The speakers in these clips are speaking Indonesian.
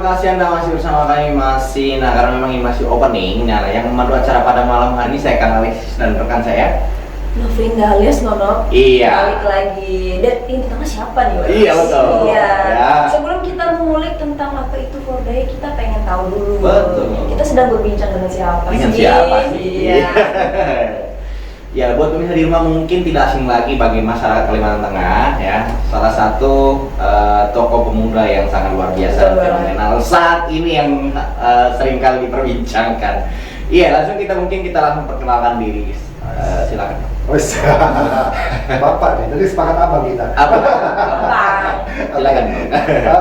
terima kasih Anda masih bersama kami nah karena memang ini masih opening. Nah, yang memandu acara pada malam hari ini saya Kang Alexis dan rekan saya Novrinda alias Nono. Iya. Balik lagi. Dan ini tentang siapa nih, Wak? Iya, betul. Iya. Ya. Sebelum kita mengulik tentang apa itu Fordaya, kita pengen tahu dulu. Betul. Kita sedang berbincang dengan siapa Dengan sih? siapa sih? Iya. Ya, buat pemirsa di rumah mungkin tidak asing lagi bagi masyarakat Kalimantan Tengah ya. Salah satu tokoh pemuda yang sangat luar biasa dan fenomenal saat ini yang sering kali diperbincangkan. Iya, langsung kita langsung perkenalkan diri. Silakan. Bapak nih, tadi sepakat abang kita. Apa? Silakan.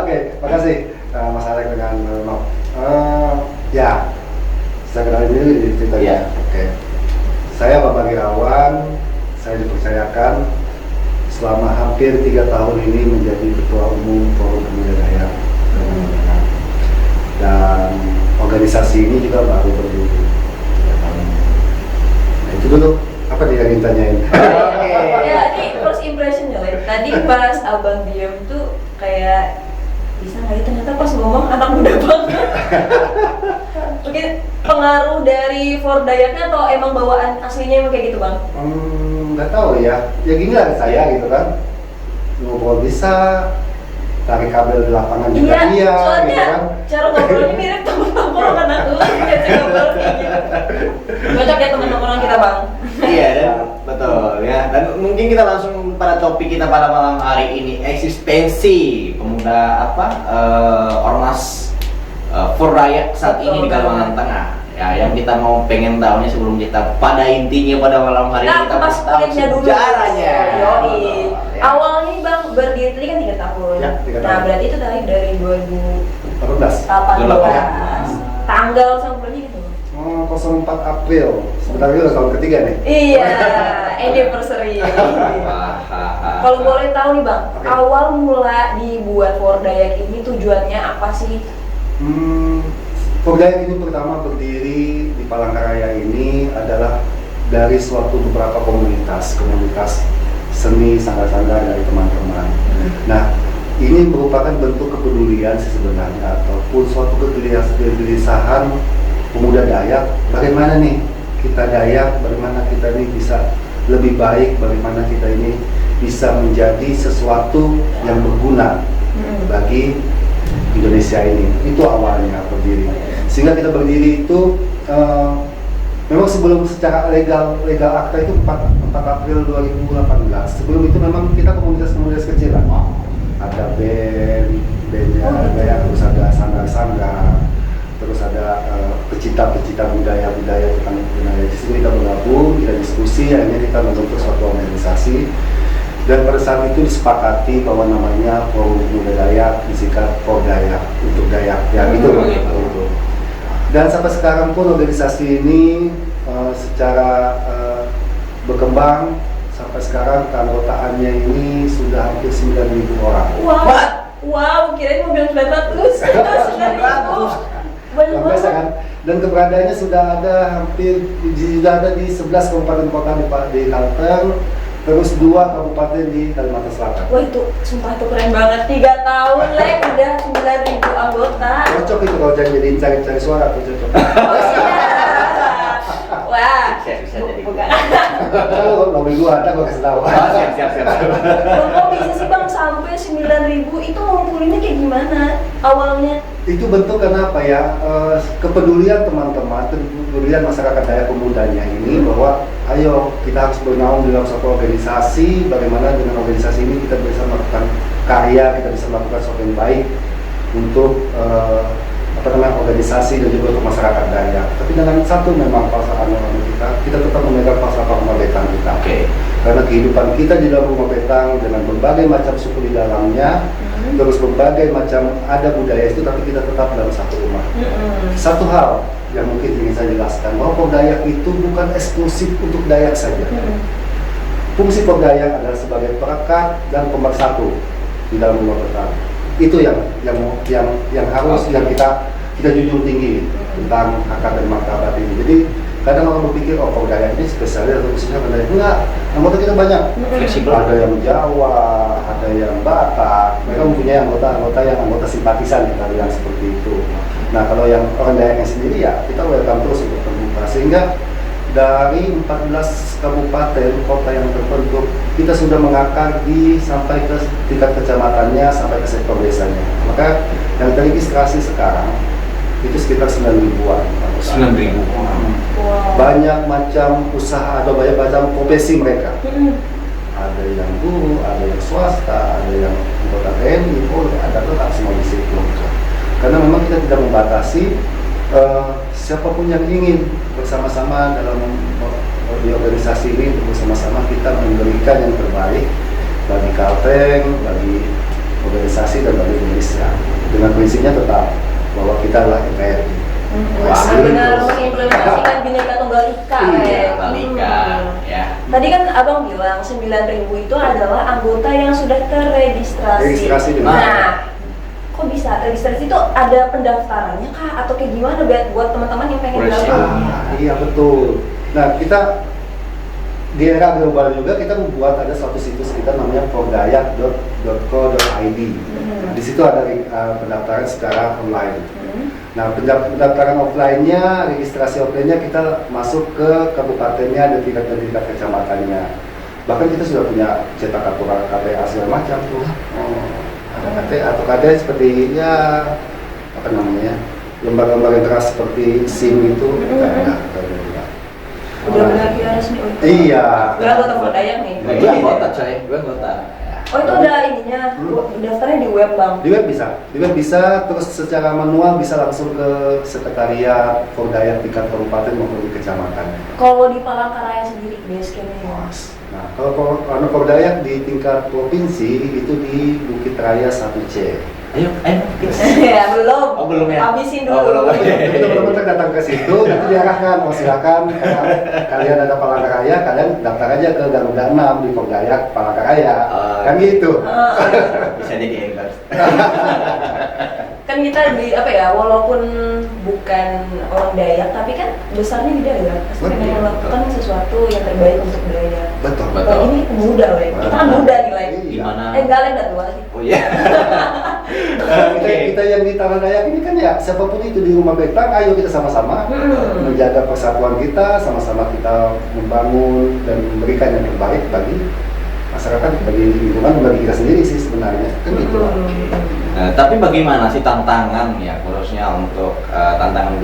Oke, makasih Mas Alek dengan Nono. Ya, saya kenalin dulu di ceritanya. Iya. Oke. Saya Bapak Irawan, saya dipercayakan selama hampir 3 tahun ini menjadi Ketua Umum Forum Pemuda Dayak. Dan organisasi ini juga baru berdiri 3 tahun. Nah, itu dulu. Apa dia yang ditanyain? Ya, ini first impression-nya, Lek. Tadi pas abang diam tuh kayak bisa nggak ya, ternyata pas ngomong anak muda banget. Mungkin pengaruh dari Fordayaknya atau emang bawaan aslinya emang kayak gitu, Bang? Nggak tahu ya. Ya gini lah saya gitu kan. Ngobrol bisa, tarik kabel di lapangan juga iya, soalnya gitu kan. cara ngobrolnya mirip temen-temen aku kayak ngobrol kayak gitu. Cocok ya temen-temen kita, Bang. Iya, dan betul ya. Dan mungkin kita langsung pada topik kita pada malam hari ini, eksistensi pemuda Ormas Fordaya saat ini di Kalimantan Tengah. Ya, yang kita mau pengen tahu nih sebelum kita pada intinya pada malam hari ini kita pas tahu kulitnya dulu. sejarahnya. Yoi. Ya. Awalnya Bang berdiri tadi kan 3 tahun. Ya, 3 Nah, tahun. berarti itu dari 2018. 18. Tanggal sama bulannya gitu. 04 April. Sebentar lagi udah tahun ketiga nih. Iya, anniversary. Kalau boleh tahu nih Bang, Oke. awal mula dibuat Fordayak ini tujuannya apa sih? Fordayak ini pertama berdiri di Palangkaraya ini adalah dari suatu beberapa komunitas seni sanggar-sanggar dari teman-teman. Nah, ini merupakan bentuk kepedulian sih sebenarnya ataupun suatu kegelisahan pemuda Dayak. Bagaimana nih kita Dayak, bagaimana kita ini bisa lebih baik, bagaimana kita ini bisa menjadi sesuatu yang berguna bagi Indonesia ini. Itu awalnya berdiri. Sehingga kita berdiri itu memang sebelum secara legal akta itu 4 April 2018. Sebelum itu memang kita komunitas kecil kan. Ada bandnya Dayak, terus ada sanggar-sanggar, terus ada pecinta budaya tentang budaya. Di situ kita bergabung, kita diskusi, akhirnya kita membentuk suatu organisasi. Dan pada saat itu disepakati bahwa namanya Forum Pemuda Dayak, disingkat Fordayak untuk Dayak, ya gitu. Dan sampai sekarang pun organisasi ini secara berkembang sampai sekarang keanggotaannya ini sudah hampir 9.000 orang. Wow, kirain mobil 900. 9.000. Banyak Luar biasa kan? Dan keberadaannya sudah ada di 11 kabupaten kota di Kalteng, terus 2 kabupaten di Kalimantan Selatan. Wah itu, sumpah itu keren banget. 3 tahun, Lek, udah 9.000 anggota. Cocok itu kalau jadi cari suara tuh cocok. Oh siap. Wah, Bisa jadi. bukan. Kalau mobil gua ada gua kasih tahu. Siap. Bang, kok bisa sih Bang sampai 9.000? Itu ngumpulinnya kayak gimana awalnya? Itu bentuk karena apa ya, kepedulian teman-teman, kepedulian masyarakat Dayak pemudanya ini bahwa ayo kita harus bernaung dalam satu organisasi, bagaimana dengan organisasi ini kita bisa melakukan karya, kita bisa melakukan sesuatu yang baik untuk organisasi dan juga untuk masyarakat Dayak. Tapi dengan satu memang pasangan kita tetap memegang falsafah rumah betang kita. Oke. Karena kehidupan kita di dalam rumah betang dengan berbagai macam suku di dalamnya, terus berbagai macam ada budaya itu, tapi kita tetap dalam satu rumah. Satu hal yang mungkin ingin saya jelaskan bahwa Fordayak itu bukan eksklusif untuk Dayak saja. Fungsi Fordayak adalah sebagai perekat dan pemersatu di dalam rumah betang. Itu yang harus yang kita junjung tinggi tentang akar dan martabat ini. Jadi kadang orang berpikir Fordayak ini spesialis atau khususnya Dayak. Enggak, anggota kita banyak. Fleksibel. Ada yang Jawa, ada ada yang Batak, mereka mempunyai anggota-anggota yang anggota simpatisan, kita bilang seperti itu. Nah kalau yang orang Dayaknya sendiri ya kita welcome terus untuk terbuka, sehingga dari 14 kabupaten kota yang terbentuk kita sudah mengakar sampai ke tingkat kecamatannya, sampai ke sektor desanya. Maka yang teregistrasi sekarang itu sekitar 9 ribuan. 9 ribu. Wow. Banyak macam usaha atau banyak macam profesi mereka. Ada yang guru, ada yang swasta, ada yang anggota TNI, ada tetap semua di situ. Karena memang kita tidak membatasi siapapun yang ingin bersama-sama dalam di organisasi ini, bersama-sama kita memberikan yang terbaik bagi Kalteng, bagi organisasi dan bagi Indonesia. Dengan prinsipnya tetap bahwa kita adalah NKRI. Benar mengimplementasikan Bhinneka Tunggal Ika. Tunggal Ika, ya. Tadi kan abang bilang 9.000 itu adalah anggota yang sudah terregistrasi. Registrasi di Nah, mana? kok bisa registrasi itu ada pendaftarannya kah atau kayak gimana buat teman-teman yang pengen gabung? Iya betul. Nah kita di era global juga kita membuat ada suatu situs kita namanya fordayak.co.id. Nah, di situ ada pendaftaran secara online. Nah pendaftaran offline-nya, registrasi offline-nya kita masuk ke kabupatennya dan tingkat kecamatannya. Bahkan kita sudah punya cetak aturan KTA segala macam tuh. Ada KTA atau KTA seperti ya apa namanya lembaga-lembaga yang keras seperti SIM itu kita Udah benar kira resmi. Iya. Udah anggota Fordayak nih. Gue anggota coy, gue anggota. Oh itu ada ininya, daftarnya di web bang. Di web bisa, terus secara manual bisa langsung ke sekretariat Fordayak tingkat kabupaten maupun di kecamatan. Kalau di Palangkaraya sendiri basecamp-nya. Nah, kalau Fordayak di tingkat provinsi itu di Bukit Raya 1C. Ayo. Ya belum. Oh, belum ya? Habisin dulu. Oh, belum. Jadi teman-teman datang ke situ, nanti diarahkan, mau silakan kalian ada Palangkaraya, kalian daftar aja ke Garuda 6 di Fordayak Palangkaraya. Kan gitu. Bisa jadi anchor. Kan kita di apa ya, walaupun bukan orang Dayak tapi kan besarnya di Dayak. Pasti pengen melakukan sesuatu yang terbaik untuk Dayak. Betul. Nah, ini muda weh. Kita kan muda nih lagi. Gimana? Enggak lah, enggak tua sih. Oh iya. Kita yang di Tanah Dayak ini kan ya siapapun itu di rumah Betang, ayo kita sama-sama menjaga persatuan kita, sama-sama kita membangun dan memberikan yang terbaik bagi masyarakat, bagi lingkungan, bagi kita sendiri sih sebenarnya kan gitu. Tapi bagaimana sih tantangan ya khususnya untuk tantangan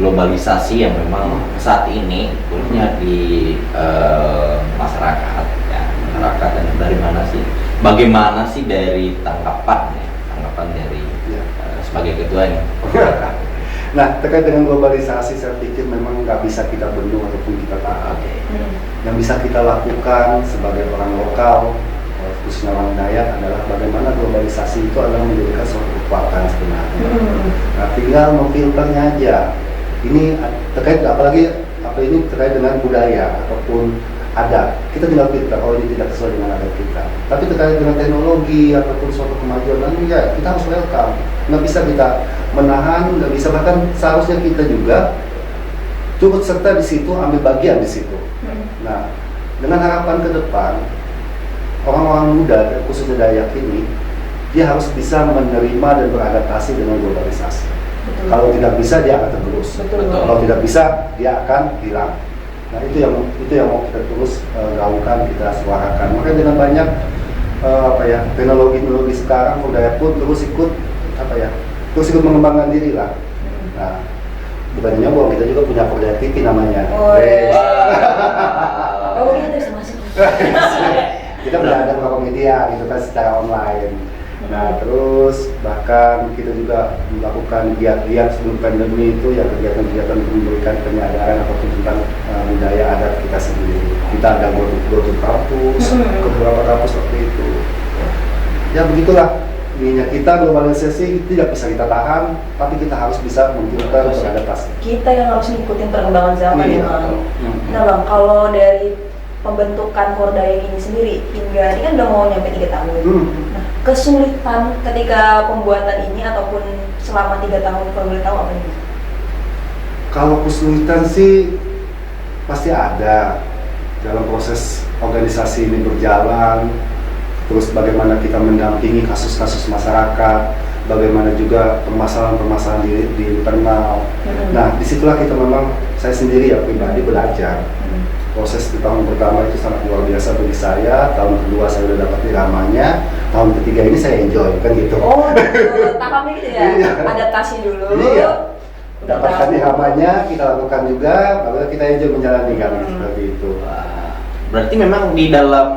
globalisasi yang memang saat ini khususnya di masyarakat ya, masyarakat, dan dari mana sih? Bagaimana sih dari tanggapan dari sebagai ketuanya? Nah, terkait dengan globalisasi saya pikir memang nggak bisa kita bendung ataupun kita tahan. Yang bisa kita lakukan sebagai orang lokal, khususnya orang Dayak, adalah bagaimana globalisasi itu adalah menjadikan suatu kekuatan sebenarnya. Nah, tinggal memfilternya aja. Ini terkait apalagi apa ini terkait dengan budaya ataupun adat. Kita tinggal filter, oh ini tidak sesuai dengan adat kita. Tapi terkait dengan teknologi ataupun suatu kemajuan, ya kita harus welcome. Nggak bisa kita menahan, nggak bisa, bahkan seharusnya kita juga turut serta di situ, ambil bagian di situ. Nah, dengan harapan ke depan, orang-orang muda, khususnya Dayak ini, dia harus bisa menerima dan beradaptasi dengan globalisasi. Kalau tidak bisa, dia akan tergerus. Kalau tidak bisa, dia akan hilang. Nah, itu yang mau kita terus gaungkan, kita suarakan. Makanya dengan banyak teknologi sekarang, Dayak pun terus ikut mengembangkan diri lah. Nah, bukan nyobong, kita juga punya Fordayak TV namanya. Oh iya, terus masuk. Kita berada beberapa media gitu kan secara online. Nah, terus bahkan kita juga melakukan giat-giat sebelum pandemi itu ya, kegiatan-kegiatan untuk memberikan penyadaran apapun tentang budaya adat kita sendiri. Kita ada go to kampus, ke beberapa kampus seperti itu. Ya begitulah. Ininya kita globalisasi tidak bisa kita tahan, tapi kita harus bisa memfilter, beradaptasi. Kita yang harus ngikutin perkembangan zaman ya bang. Nah bang, kalau dari pembentukan Fordayak ini sendiri hingga ini kan udah mau nyampe 3 tahun. Nah, kesulitan ketika pembuatan ini ataupun selama 3 tahun, kalau boleh tahu apa ini? Kalau kesulitan sih pasti ada dalam proses organisasi ini berjalan. terus bagaimana kita mendampingi kasus-kasus masyarakat, bagaimana juga permasalahan-permasalahan di internal. Nah, disitulah kita memang, saya sendiri ya pribadi belajar. Proses di tahun pertama itu sangat luar biasa bagi saya, tahun kedua saya udah dapat iramanya, tahun ketiga ini saya enjoy, kan gitu. Oh, gitu. Tahapnya gitu ya, Iya. adaptasi dulu. Iya. Udah Dapatkan tahu. iramanya, kita lakukan juga, baru kita enjoy menjalani kan, seperti itu. Wah, berarti memang di dalam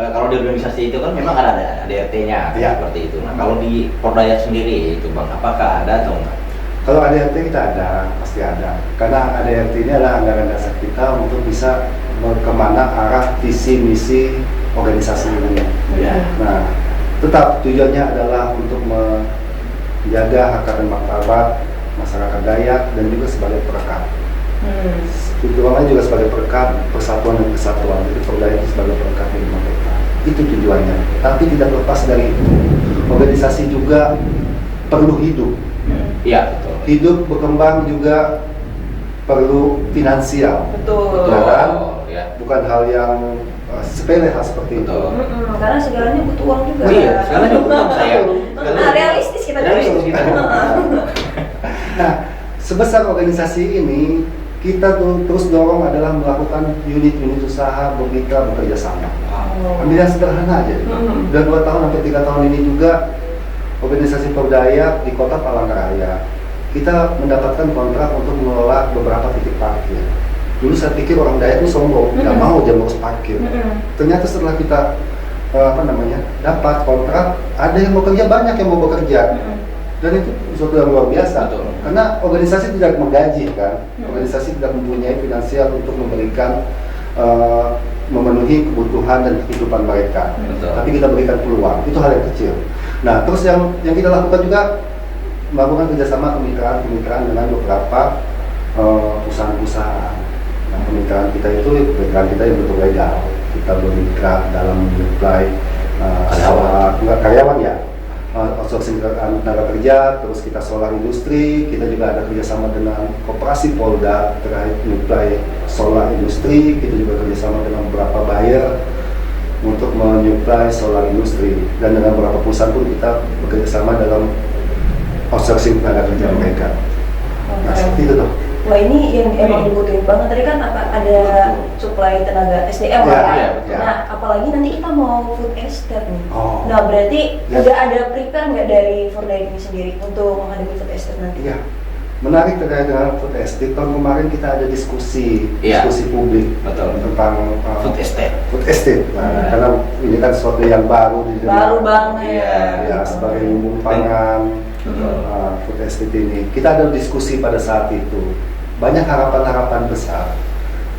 kalau di organisasi itu kan memang ada ADRT-nya Iya. seperti itu. Nah, kalau di Pordaya sendiri itu Bang, apakah ada atau enggak? Kalau ADRT kita ada, pasti ada. Karena ADRT ini adalah anggaran dasar kita untuk bisa kemana arah visi misi organisasi ini. Ya. Nah, tetap tujuannya adalah untuk menjaga harkat dan martabat masyarakat Dayak dan juga sebagai perekat. Tujuannya juga sebagai perekat persatuan dan kesatuan. Jadi Pordaya itu sebagai perekat yang merdeka. Itu tujuannya. Tapi tidak lepas dari itu. Organisasi juga perlu hidup. Iya, betul. Hidup berkembang juga perlu finansial. Betul. Betul. kan? Ya. Bukan hal yang sepele hal seperti itu. Betul. Karena segalanya butuh uang juga. Oh iya, segalanya butuh uang, saya. Nah, realistis kita Realistis kita. Nah, sebesar organisasi ini kita terus dorong adalah melakukan unit-unit usaha bermitra bekerja sama. Ambil yang sederhana aja. Udah 2 tahun sampai 3 tahun ini juga organisasi Pordaya di Kota Palangkaraya kita mendapatkan kontrak untuk mengelola beberapa titik parkir. Dulu saya pikir orang Dayak itu sombong, nggak mau jam parkir. Ternyata setelah kita dapat kontrak, ada yang mau kerja, banyak yang mau bekerja. Dan itu sesuatu yang luar biasa. Betul. Karena organisasi tidak menggaji kan, organisasi tidak mempunyai finansial untuk memberikan memenuhi kebutuhan dan kehidupan mereka. Betul. Tapi kita berikan peluang, itu hal yang kecil. Nah, terus yang kita lakukan juga melakukan kerjasama kemitraan dengan beberapa perusahaan-perusahaan. Nah, kemitraan kita yang betul legal. Kita bermitra dalam menyuplai karyawan ya, outsourcing tenaga kerja, terus kita solar industri, kita juga ada kerjasama dengan Koperasi Polda terkait menyuplai solar industri, kita juga kerjasama dengan beberapa buyer untuk menyuplai solar industri, dan dengan beberapa perusahaan pun kita bekerjasama dalam outsourcing tenaga kerja mereka. Nah, seperti itu tuh. Wah, ini yang emang dibutuhin banget. Tadi kan ada supply tenaga SDM Ya, kan? ya. Nah, apalagi nanti kita mau food estate nih. Oh. Nah, berarti Ya. udah ada prepare nggak dari Pordaya ini sendiri untuk menghadapi food estate nanti? Iya, menarik terkait dengan food estate. Tahun kemarin kita ada diskusi publik Betul. tentang Food estate. Food estate. Nah, karena ini kan sesuatu yang baru di Baru banget. Iya. Ya, sebagai lumbung pangan, food estate ini. Kita ada diskusi pada saat itu. Banyak harapan-harapan besar.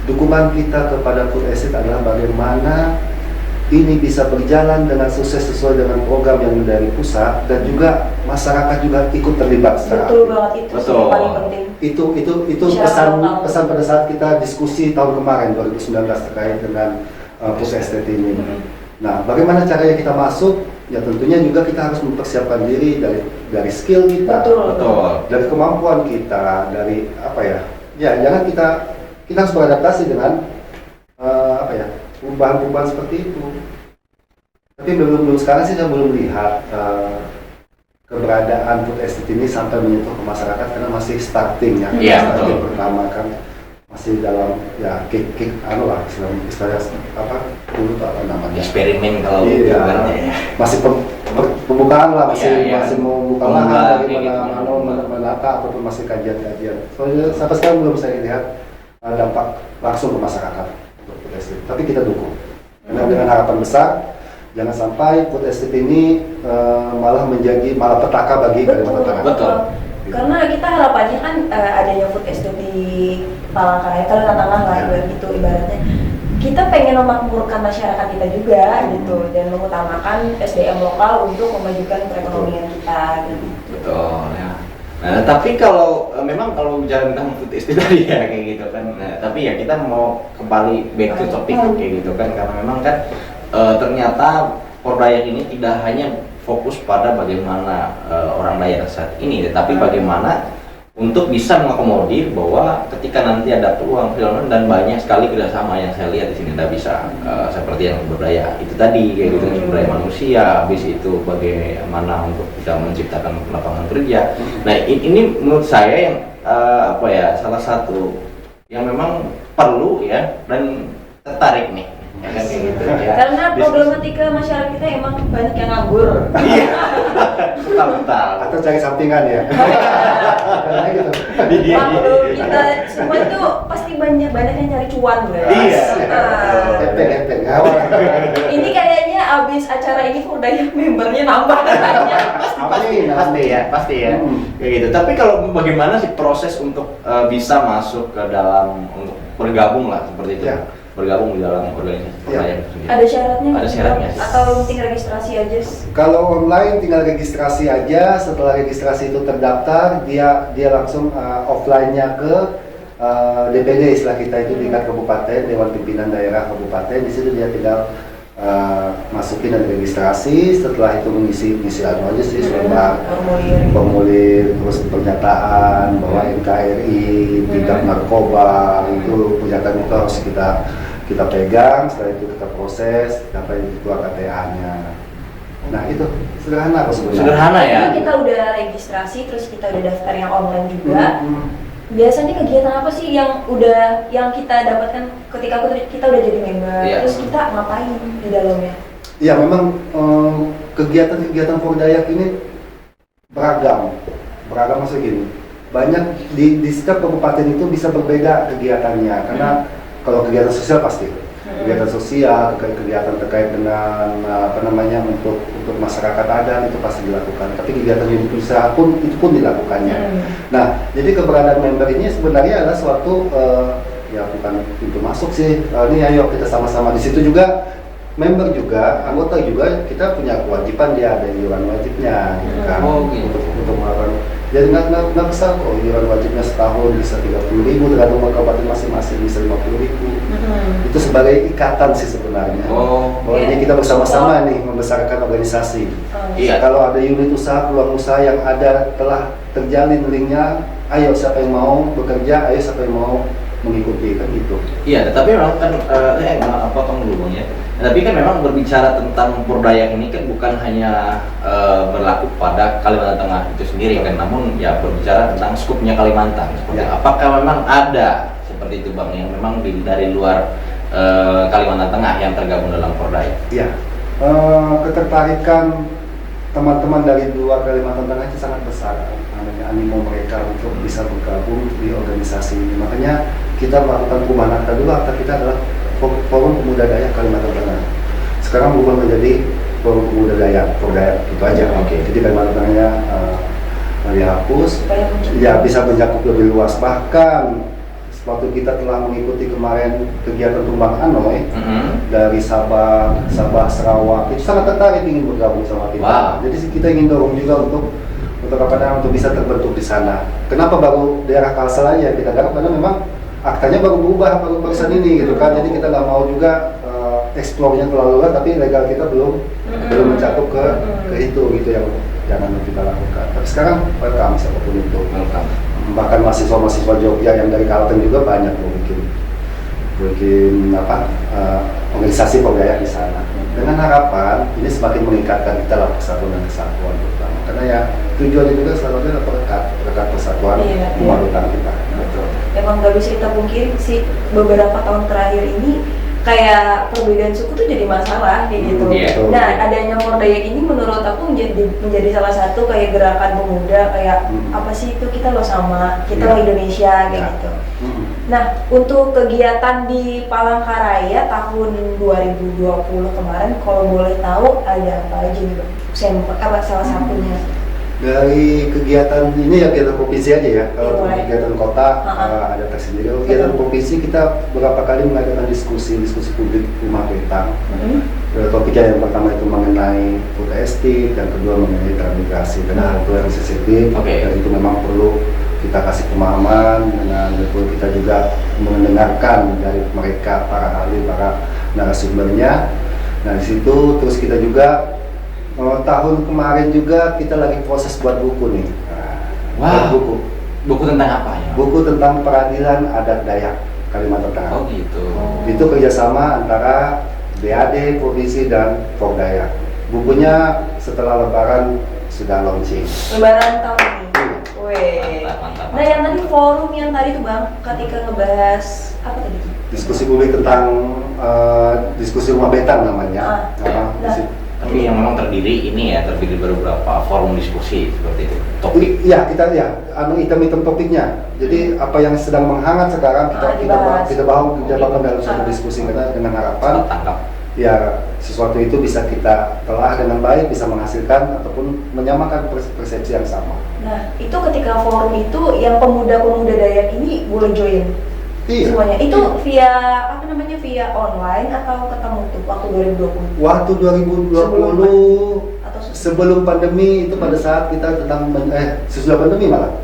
Dukungan kita kepada food estate adalah bagaimana ini bisa berjalan dengan sukses sesuai dengan program yang dari pusat, dan juga masyarakat juga ikut terlibat secara Betul aktif. banget, itu sih Betul. yang paling penting. Itu Masyarakat lokal. pesan pada saat kita diskusi tahun kemarin 2019 terkait dengan food estate ini. Nah, bagaimana caranya kita masuk? Ya tentunya juga kita harus mempersiapkan diri dari skill kita, Betul. dari kemampuan kita, dari apa ya? Ya, jangan kita harus beradaptasi dengan perubahan-perubahan seperti itu. Tapi belum sekarang sih saya belum lihat keberadaan food estate ini sampai menyentuh ke masyarakat, karena masih starting ya. Iya, Starting betul. pertama kan masih dalam ya istilahnya dulu apa namanya? Eksperimen kalau Iya. ibaratnya ya. Masih pembukaan lah, Iya, iya. masih mau buka Pembukaan, lahan, kayak bagaimana gitu. menata ataupun masih kajian-kajian. Soalnya sampai sekarang belum saya lihat dampak langsung ke masyarakat untuk food estate. Tapi kita dukung. Karena dengan harapan besar, jangan sampai food estate ini malah petaka bagi Kalimantan Tengah. Betul. Karena kita harapannya kan adanya food estate di Palangkaraya, Kalimantan Tengah lah gitu ibaratnya. Kita pengen memakmurkan masyarakat kita juga gitu, dan mengutamakan SDM lokal untuk memajukan perekonomian kita gitu. Betul ya. Nah, tapi kalau memang kalau bicara tentang food estate tadi ya kayak gitu kan. Nah, tapi ya kita mau kembali back to topic kayak gitu kan, karena memang kan ternyata Pordaya ini tidak hanya fokus pada bagaimana orang Dayak saat ini, tetapi bagaimana untuk bisa mengakomodir bahwa ketika nanti ada peluang film dan banyak sekali kerjasama yang saya lihat di sini tidak bisa seperti yang sumber daya itu tadi kayak gitu, sumber daya manusia, habis itu bagaimana untuk bisa menciptakan lapangan kerja. Nah ini menurut saya yang apa ya, salah satu yang memang perlu ya dan tertarik nih ya kan kayak gitu ya. Karena problematika masyarakat kita emang banyak yang nganggur. Iya. Betul. Atau cari sampingan ya. Kayak gitu. Waktu kita semua itu pasti banyak yang cari cuan guys. Iya. Epeng. Ini kayaknya abis acara ini kok udah membernya nambah katanya. Pasti ya kayak gitu. Tapi kalau bagaimana sih proses untuk bisa masuk ke dalam untuk bergabung lah seperti itu, bergabung di dalam organisasi pelayanan itu sendiri? Ada syaratnya? Ada syaratnya sih. Atau tinggal registrasi aja? Kalau online tinggal registrasi aja. Setelah registrasi itu terdaftar, dia langsung offline-nya ke DPD istilah kita itu tingkat kabupaten, Dewan Pimpinan Daerah Kabupaten. Di situ dia tinggal masukin dan registrasi. Setelah itu mengisi anu aja sih, surat formulir, terus pernyataan bahwa NKRI tidak narkoba, itu pernyataan itu harus kita pegang. Setelah itu kita proses sampai keluar KTA-nya. Nah itu sederhana kok sebenarnya. Sederhana ya. Jadi kita udah registrasi, terus kita udah daftar yang online juga. Biasanya kegiatan apa sih yang kita dapatkan ketika kita udah jadi member? Terus kita ngapain di dalamnya? Ya memang kegiatan-kegiatan Pordayak ini beragam maksudnya gini. Banyak di setiap kabupaten itu bisa berbeda kegiatannya, karena kalau kegiatan sosial pasti kegiatan sosial, kegiatan terkait dengan untuk masyarakat adat itu pasti dilakukan. Tapi kegiatan unit usaha pun dilakukannya. Nah, jadi keberadaan member ini sebenarnya adalah suatu ya bukan pintu masuk sih. Ini ayo kita sama-sama di situ juga. Member juga, anggota juga, kita punya kewajiban, dia ada iuran wajibnya, gitu kan, untuk melakukan. Jadi nggak besar kok, iuran wajibnya setahun bisa 30.000, tergantung kabupaten masing-masing bisa 50.000. Itu sebagai ikatan sih sebenarnya. Bahwa ini kita bersama-sama nih membesarkan organisasi. Kalau ada unit usaha, peluang usaha yang ada telah terjalin linknya, ayo siapa yang mau bekerja, ayo siapa yang mau mengikuti, kan gitu. Iya, tetapi memang kan potong dulu Bang ya. Tapi kan memang berbicara tentang Pordayak ini kan bukan hanya berlaku pada Kalimantan Tengah itu sendiri kan, namun ya berbicara tentang skupnya Kalimantan. Apakah memang ada seperti itu Bang yang memang dari luar Kalimantan Tengah yang tergabung dalam Pordayak? Iya, ketertarikan teman-teman dari luar Kalimantan Tengah itu sangat besar, animo mereka untuk bisa bergabung di organisasi ini. Makanya kita melakukan perubahan akta dulu. Akta kita adalah Forum Pemuda Dayak Kalimantan Tengah. Sekarang berubah menjadi Forum Pemuda Dayak, Pordayak, itu aja. Jadi Kalimantan Tengahnya dihapus, ya bisa mencakup lebih luas. Bahkan waktu kita telah mengikuti kemarin kegiatan tumbang anoy dari Sabah, Sarawak, itu sangat tertarik ingin bergabung sama kita. Jadi kita ingin dorong juga untuk bisa terbentuk di sana. Kenapa baru daerah Kalsel aja kita garap? Karena memang aktanya baru berubah barusan ini gitu kan. Jadi kita nggak mau juga eksplornya terlalu luas, tapi legal kita belum mencakup ke itu gitu yang jangan kita lakukan. Tapi sekarang welcome siapapun itu. Bahkan mahasiswa Jogja yang dari Kalteng juga banyak loh bikin organisasi Pordayak di sana. Dengan harapan ini semakin meningkatkan kita lah persatuan dan kesatuan terutama. Karena ya tujuannya juga selalu adalah perekat persatuan umat kita. Betul. Emang gak bisa kita pungkiri sih, beberapa tahun terakhir ini kayak perbedaan suku tuh jadi masalah kayak gitu. Nah, adanya Pordayak ini menurut aku menjadi salah satu kayak gerakan pemuda, kayak apa sih itu, kita lo sama, kita lo Indonesia kayak gitu. Nah, untuk kegiatan di Palangkaraya tahun 2020 kemarin, kalau boleh tahu ada apa aja nih, salah satunya? Dari kegiatan ini ya kegiatan provinsi aja ya. Kalau kegiatan kota ada tersendiri. Kalau kegiatan provinsi kita beberapa kali mengadakan diskusi publik rumah petang. Topiknya yang pertama itu mengenai food estate, yang kedua mengenai transmigrasi, karena hal itu yang sensitif. Dan itu memang perlu kita kasih pemahaman, dengan betul kita juga mendengarkan dari mereka, para ahli, para narasumbernya. Nah di situ terus kita juga tahun kemarin juga kita lagi proses buat buku nih. Buat buku. Buku tentang apa ya? Buku tentang peradilan adat Dayak Kalimantan Tengah. Oh gitu. Itu kerjasama antara BAD Provinsi dan Dayak. Bukunya setelah Lebaran sudah launching. Lebaran tahun ini. Weh. Mantap. Nah, yang tadi forum yang tadi tuh Bang, ketika ngebahas apa tadi? Diskusi publik tentang diskusi rumah betang namanya. Nah. Tapi yang memang terdiri dari beberapa forum diskusi seperti itu. Topik. Iya, item-item topiknya. Jadi apa yang sedang menghangat sekarang dibahas. kita bangun dalam suatu diskusi kita dengan harapan Tangkap. ya sesuatu itu bisa kita telah dengan baik, bisa menghasilkan ataupun menyamakan persepsi yang sama. Nah, itu ketika forum itu yang pemuda-pemuda Dayak ini boleh join Iya. semuanya. Itu via via online atau ketemu tuh waktu 2020? Waktu 2020 Atau sebelum pandemi itu pada saat kita sesudah pandemi malah.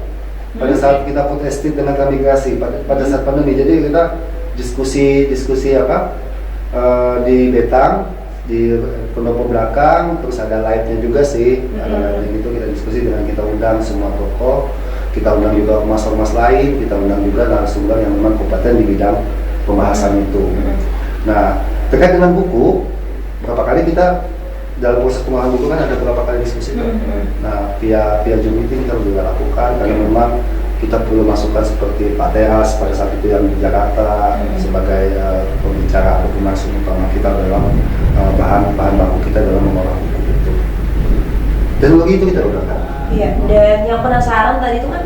Pada saat kita food estate dengan transmigrasi pada saat pandemi. Jadi kita diskusi di Betang, di pendopo belakang, terus ada live-nya juga sih. Ada live itu kita diskusi dengan kita undang semua tokoh, kita undang juga ormas-ormas lain, kita undang juga narasumber yang memang kompeten di bidang pembahasan itu. Nah, terkait dengan buku, berapa kali kita dalam proses pengembangan buku kan ada beberapa kali diskusi. Nah, via Zoom meeting kita juga lakukan karena memang kita perlu masukan seperti Pak Teas pada saat itu yang di Jakarta sebagai pembicara atau pemasuk utama kita dalam bahan baku kita dalam mengolah buku itu. Dan begitu kita gunakan. Iya, dan yang penasaran tadi itu kan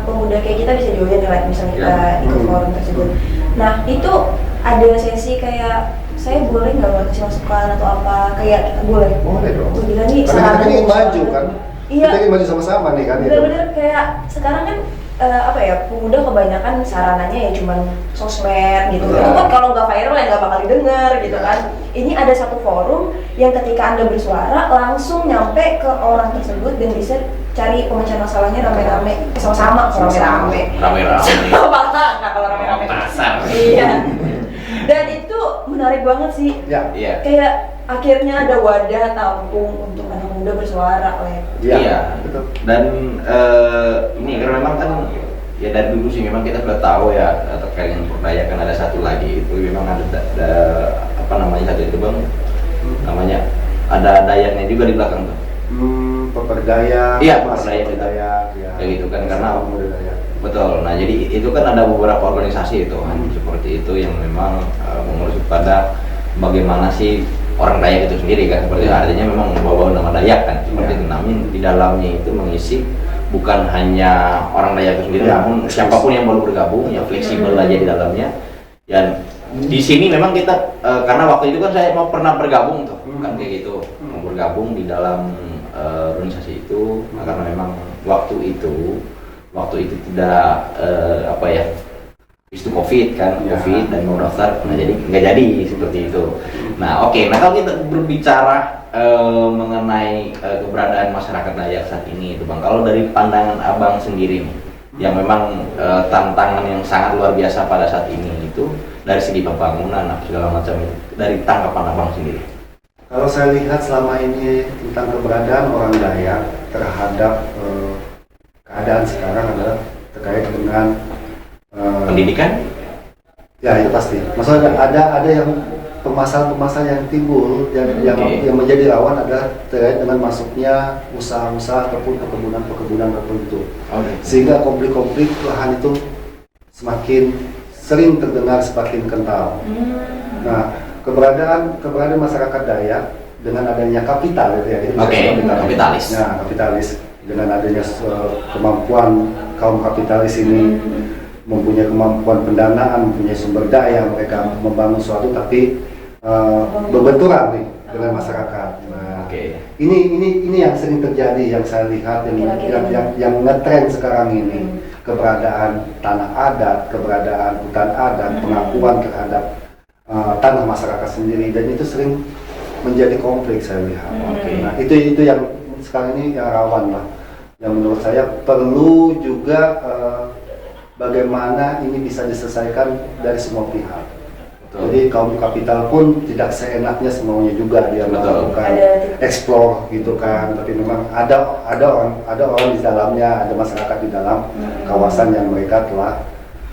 pemuda kayak kita bisa join ya, misalnya kita ikut forum tersebut. Nah, itu ada sesi kayak saya boleh nggak kasih masukan atau apa, kayak kita boleh dong. Bila nih Karena kita ingin maju kan. Iya. Kita ingin maju sama-sama nih kan. Bener-bener kayak sekarang kan pemuda kebanyakan sarananya ya cuman sosmed gitu. Itu kan kalau nggak viral ya nggak bakal didengar gitu kan. Ini ada satu forum yang ketika Anda bersuara langsung nyampe ke orang tersebut dan bisa cari pemecahan masalahnya rame-rame, sama-sama rame-rame. Nggak kalau rame-rame. Pasar. Iya. Dan itu menarik banget sih. Iya. Kayak akhirnya ada wadah tampung untuk anak muda bersuara, Iya, betul. Dan ini karena memang kan ya dari dulu sih memang kita sudah tahu ya terkait dengan Perdaya kan ada satu lagi itu memang ada satu itu Bang, namanya ada Dayaknya juga di belakang tuh. Peperdaya. Iya, Peperdaya. Kayak gitu kan karena betul. Nah, jadi itu kan ada beberapa organisasi itu kan seperti itu yang memang mengurus pada bagaimana sih orang Dayak itu sendiri kan, seperti artinya memang membawa nama Dayak kan seperti itu. Namun di dalamnya itu mengisi bukan hanya orang Dayak itu sendiri, namun siapapun yang baru bergabung yang fleksibel aja di dalamnya. Dan di sini memang kita karena waktu itu kan saya mau pernah bergabung tuh kan kayak gitu, mau bergabung di dalam organisasi itu karena memang waktu itu tidak itu COVID kan, COVID dan mau daftar, nah jadi nggak jadi seperti itu. Nah oke, nah kalau kita berbicara mengenai keberadaan masyarakat Dayak saat ini itu Bang, kalau dari pandangan Abang sendiri nih, yang memang tantangan yang sangat luar biasa pada saat ini itu dari segi pembangunan segala macam itu, dari tanggapan Abang sendiri. Kalau saya lihat selama ini tentang keberadaan orang Dayak terhadap keadaan sekarang adalah terkait dengan pendidikan? Ya itu pasti. Maksudnya ada yang permasalahan yang timbul yang menjadi rawan adalah terkait dengan masuknya usaha-usaha ataupun perkebunan tertentu. Sehingga konflik-konflik lahan itu semakin sering terdengar, semakin kental. Nah, keberadaan masyarakat Dayak dengan adanya kapital kapitalis. Nah, kapitalis dengan adanya kemampuan kaum kapitalis ini mempunyai kemampuan pendanaan, mempunyai sumber daya, mereka membangun suatu tapi berbenturan nih dengan masyarakat. Nah, ini yang sering terjadi, yang saya lihat yang ngetrend sekarang ini, keberadaan tanah adat, keberadaan hutan adat, pengakuan terhadap tanah masyarakat sendiri, dan itu sering menjadi konflik saya lihat. Nah, itu yang sekarang ini yang rawan lah, yang menurut saya perlu juga bagaimana ini bisa diselesaikan dari semua pihak. Betul. Jadi kaum kapital pun tidak seenaknya semuanya juga dia Betul. melakukan Ada explore gitu kan. Tapi memang ada orang di dalamnya, ada masyarakat di dalam kawasan yang mereka telah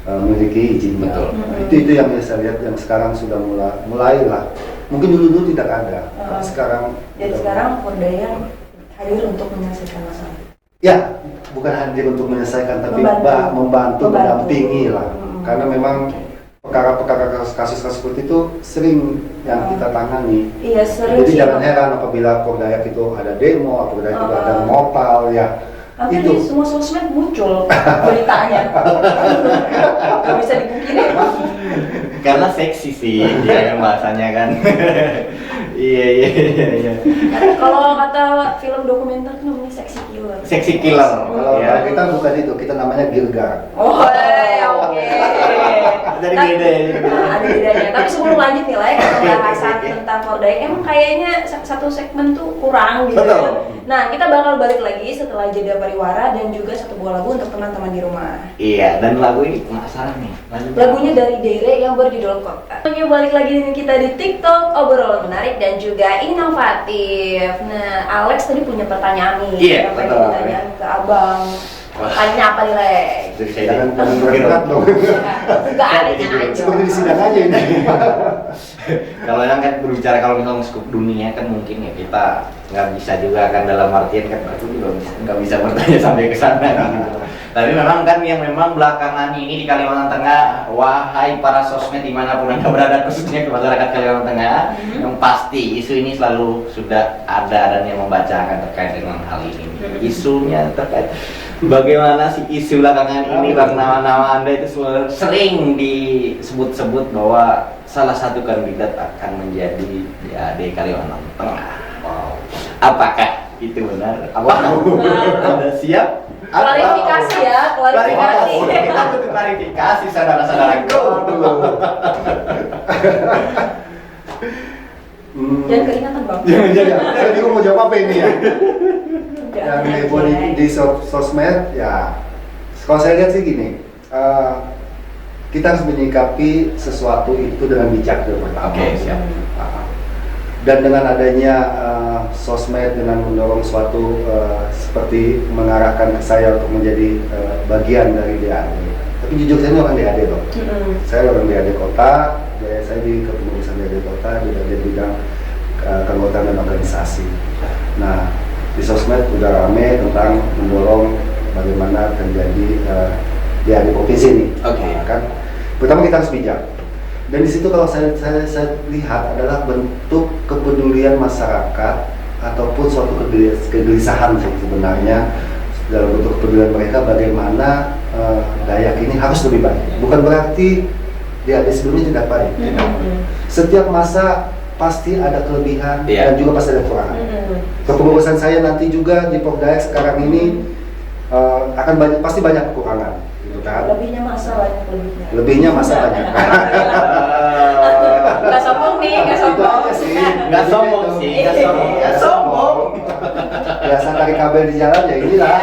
memiliki izinnya. Betul. Itu yang saya lihat yang sekarang sudah mulai lah. Mungkin dulu tidak ada, tapi sekarang. Dan sekarang Pordaya hadir untuk menyelesaikan masalah. Ya, bukan hadir untuk menyelesaikan, tapi membantu, mendampingi lah. Karena memang perkara-perkara kasus-kasus seperti itu sering yang kita tangani. Iya, sering. Jadi sih, jangan Bang. heran apabila Pordayak itu ada demo, apabila itu ada mopal ya. Nanti Itu di semua sosmed muncul beritanya. Gak bisa dipungkiri. Karena seksi sih dia kan bahasanya kan. Iya. Kalau kata film dokumenter itu namanya Sexy Killer. Seksi killer. kalau Ya. kita bukan itu, kita namanya Gilgar. Oh, oke. Dari Tapi- beda ya. Ada bedanya. Tapi sebelum lanjut nih, Lek, pembahasan tentang Pordaya, emang kayaknya satu segmen tuh kurang gitu. Betul. Ya. Nah, kita bakal balik lagi setelah jeda pariwara dan juga satu buah lagu untuk teman-teman di rumah. Iya, dan lagu ini penasaran nih. Lagunya dari Dere yang berjudul Kota. Lagunya balik lagi dengan kita di TikTok, obrolan menarik dan juga inovatif. Nah, Alex tadi punya pertanyaan nih. Iya, Apa yang betul. ditanyain ke Abang? Wah. Tanya apa nih, Lek? Jadi saya Jangan berat dong. Enggak ada aja. Seperti di sidang aja ini. kalau yang kan berbicara kalau misalnya skup dunia kan mungkin ya kita nggak bisa juga kan dalam artian kan aku juga nggak bisa bertanya sampai ke sana gitu. Tapi memang kan yang memang belakangan ini di Kalimantan Tengah, wahai para sosmed dimanapun anda berada khususnya ke masyarakat Kalimantan Tengah, yang pasti isu ini selalu sudah ada dan yang membacakan terkait dengan hal ini. Isunya terkait bagaimana sih isu belakangan ini bang, nama-nama anda itu sering disebut-sebut bahwa salah satu kandidat akan menjadi DAD Kalimantan Tengah. Wow. Apakah itu benar? Apa? Anda siap? Klarifikasi ya, klarifikasi. Kita butuh klarifikasi saudara-saudaraku. Jangan keringatan, Bang. Jangan. Saya bingung mau jawab apa ini ya. Jangan Yang heboh di sosmed ya. Kalau saya lihat sih gini, kita harus menyikapi sesuatu itu dengan bijak dulu pertama. Oke, siap. Dan dengan adanya sosmed dengan mendorong suatu seperti mengarahkan ke saya untuk menjadi bagian dari DAD. Tapi jujur saya ini orang DAD loh. Saya orang DAD kota, saya di kepengurusan DAD kota di bagian bidang keanggotaan dan organisasi. Nah, di sosmed udah rame tentang mendorong bagaimana terjadi DAD provinsi ini. Oke. Nah, kan pertama kita harus bijak. Dan di situ kalau saya lihat adalah bentuk kepedulian masyarakat ataupun suatu kegelisahan sih sebenarnya dalam bentuk kepedulian mereka bagaimana Dayak ini harus lebih baik. Bukan berarti DAD sebelumnya tidak baik. Setiap masa pasti ada kelebihan dan juga pasti ada kekurangan. Kepengurusan saya nanti juga di Pordayak sekarang ini akan pasti banyak kekurangan. Gitu kan? Lebihnya masa banyak lebihnya. Lebihnya masa banyak. Gak sombong nih, gak Itu sombong. aja sih. Nggak sombong sih, nggak sombong. Biasa tarik kabel di jalan ya inilah.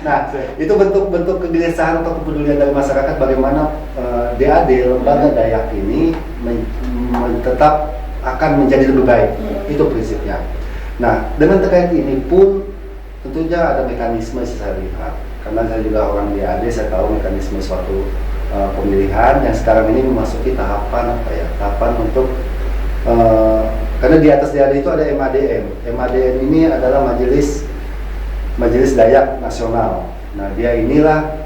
Nah, itu bentuk-bentuk kegelisahan atau kepedulian dari masyarakat bagaimana DAD lembaga Dayak ini tetap akan menjadi lebih baik. Itu prinsipnya. Nah, dengan terkait ini pun tentunya ada mekanisme saya lihat. Karena saya juga orang DAD, saya tahu mekanisme suatu pemilihan yang sekarang ini memasuki tahapan apa ya? Tahapan untuk karena di atas DAD itu ada MADM. MADM ini adalah Majelis Dayak Nasional. Nah, dia inilah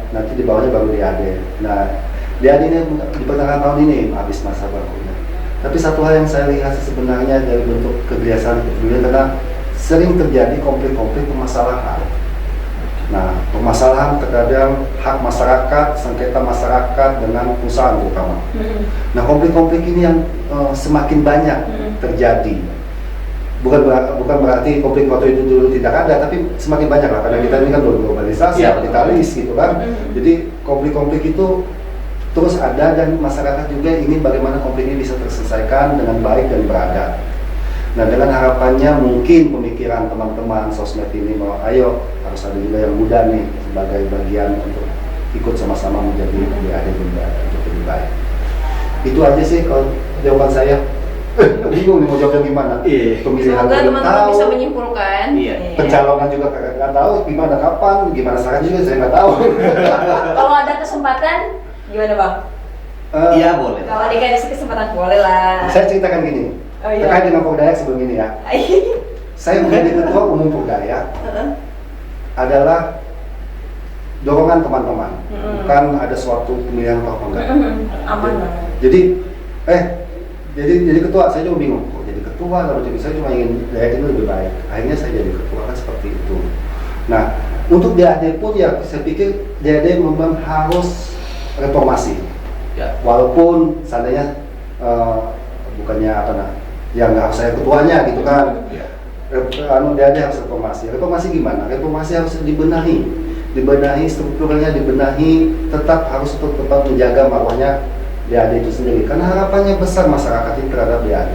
nanti di bawahnya baru DAD. Nah, DAD ini di pertengahan tahun ini habis masa bakunya. Tapi satu hal yang saya lihat sebenarnya dari bentuk kebiasaan kepedulian karena sering terjadi konflik-konflik permasalahan. Nah, permasalahan terkadang hak masyarakat, sengketa masyarakat dengan perusahaan terutama. Nah, konflik-konflik ini yang semakin banyak terjadi. Bukan berarti konflik waktu itu dulu tidak ada, tapi semakin banyak lah karena kita ini kan globalisasi, kapitalis gitu kan. Jadi konflik-konflik itu terus ada dan masyarakat juga ingin bagaimana konflik ini bisa terselesaikan dengan baik dan beradab. Nah, dengan harapannya mungkin pemikiran teman-teman sosmed ini bahwa ayo harus ada juga yang muda nih sebagai bagian untuk ikut sama-sama menjadi DAD untuk lebih baik. Itu aja sih kalau jawaban saya. Bingung nih mau jawabnya gimana. Iya. Pemilihan Semoga belum teman-teman tahu. bisa menyimpulkan. Iya. Pencalonan juga nggak tahu gimana kapan, gimana saran juga saya nggak tahu. Kalau ada kesempatan, gimana bang? Iya boleh. Kalau dikasih kesempatan boleh lah. Saya ceritakan gini, Oh, iya. terkait dengan Pordayak sebelum ini ya. Saya menjadi ketua umum Pordayak adalah dorongan teman-teman, bukan ada suatu pemilihan atau enggak. Aman lah. Jadi jadi ketua, saya juga bingung kok jadi ketua, lalu jadi saya cuma ingin Dayak itu lebih baik. Akhirnya saya jadi ketua kan seperti itu. Nah, untuk DAD pun ya saya pikir DAD memang harus reformasi. Ya. Walaupun seandainya bukannya apa nah, ya nggak harus saya ketuanya gitu kan. Ya. DAD harus reformasi. Reformasi gimana? Reformasi harus dibenahi strukturnya, dibenahi, tetap harus tetap menjaga marwahnya DAD itu sendiri. Karena harapannya besar masyarakat ini terhadap DAD.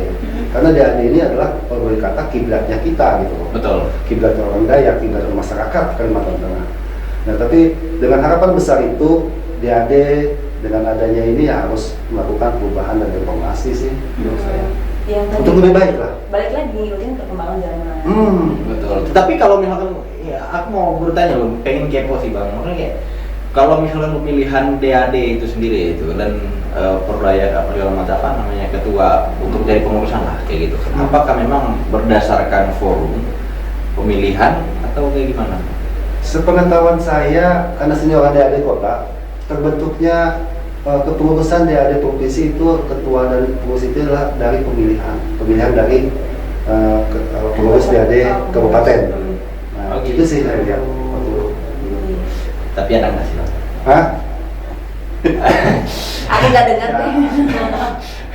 Karena DAD ini adalah kalau boleh kata kiblatnya kita gitu. Betul. Kiblat orang Dayak, kiblat masyarakat Kalimantan Tengah. Nah, tapi dengan harapan besar itu DAD dengan adanya ini ya harus melakukan perubahan dan reformasi sih menurut saya. Yang tadi Untuk lebih baik lah. Balik lagi ngikutin perkembangan zaman. Betul. Tapi kalau misalkan, ya aku mau bertanya loh, pengen kepo sih bang. Maksudnya kayak kalau misalkan pemilihan DAD itu sendiri itu dan Pordayak apa namanya ketua untuk jadi pengurusan lah kayak gitu. Apakah memang berdasarkan forum pemilihan atau kayak gimana? Sepengetahuan saya, karena sini orang DAD kota, terbentuknya kepengurusan DAD provinsi itu ketua dan pengurus itu adalah dari pemilihan dari pengurus DAD kabupaten. Nah, Oke. itu sih saya lihat waktu itu. Tapi ada nggak sih bang? Hah? Aku nggak dengar deh.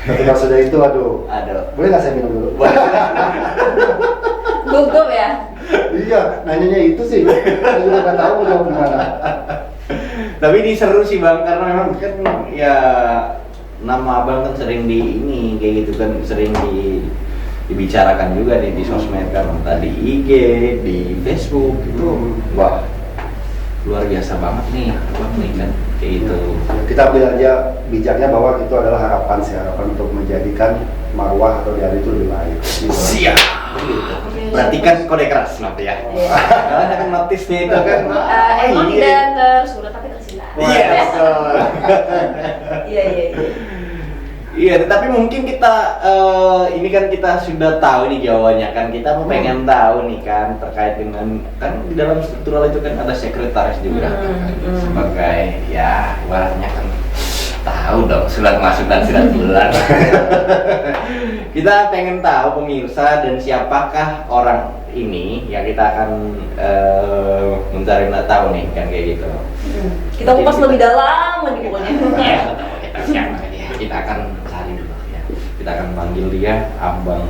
Ketika sudah itu, aduh, Ada. boleh nggak saya minum dulu? Gugup ya. Iya, nanyanya itu sih. Saya juga nggak tahu mau jawab gimana. Tapi ini seru sih bang, karena memang kan ya nama abang kan sering di ini kayak gitu kan, sering dibicarakan juga di sosmed kan, tadi IG, di Facebook itu, wah luar biasa banget nih abang nih kan kayak gitu. Kita ambil aja bijaknya bahwa itu adalah harapan untuk menjadikan marwah atau DAD itu lebih baik. Gitu. Siap. Berarti kan kode keras nanti ya. Karena kan notisnya itu kan. Emang tidak tersurat tapi tersirat. Iya betul. Iya. Iya, tetapi mungkin kita ini kan kita sudah tahu nih jawabannya kan, kita mau pengen tahu nih kan terkait dengan kan di dalam struktural itu kan ada sekretaris juga sebagai ya ibaratnya kan tahu dong surat masuk dan surat keluar. Kita pengen tahu pemirsa dan siapakah orang ini yang kita akan mencari tahu nih kan kayak gitu. Kita kupas lebih dalam lagi pokoknya. Ya, kita siapa dia? Kita akan cari dulu ya. Kita akan panggil dia Abang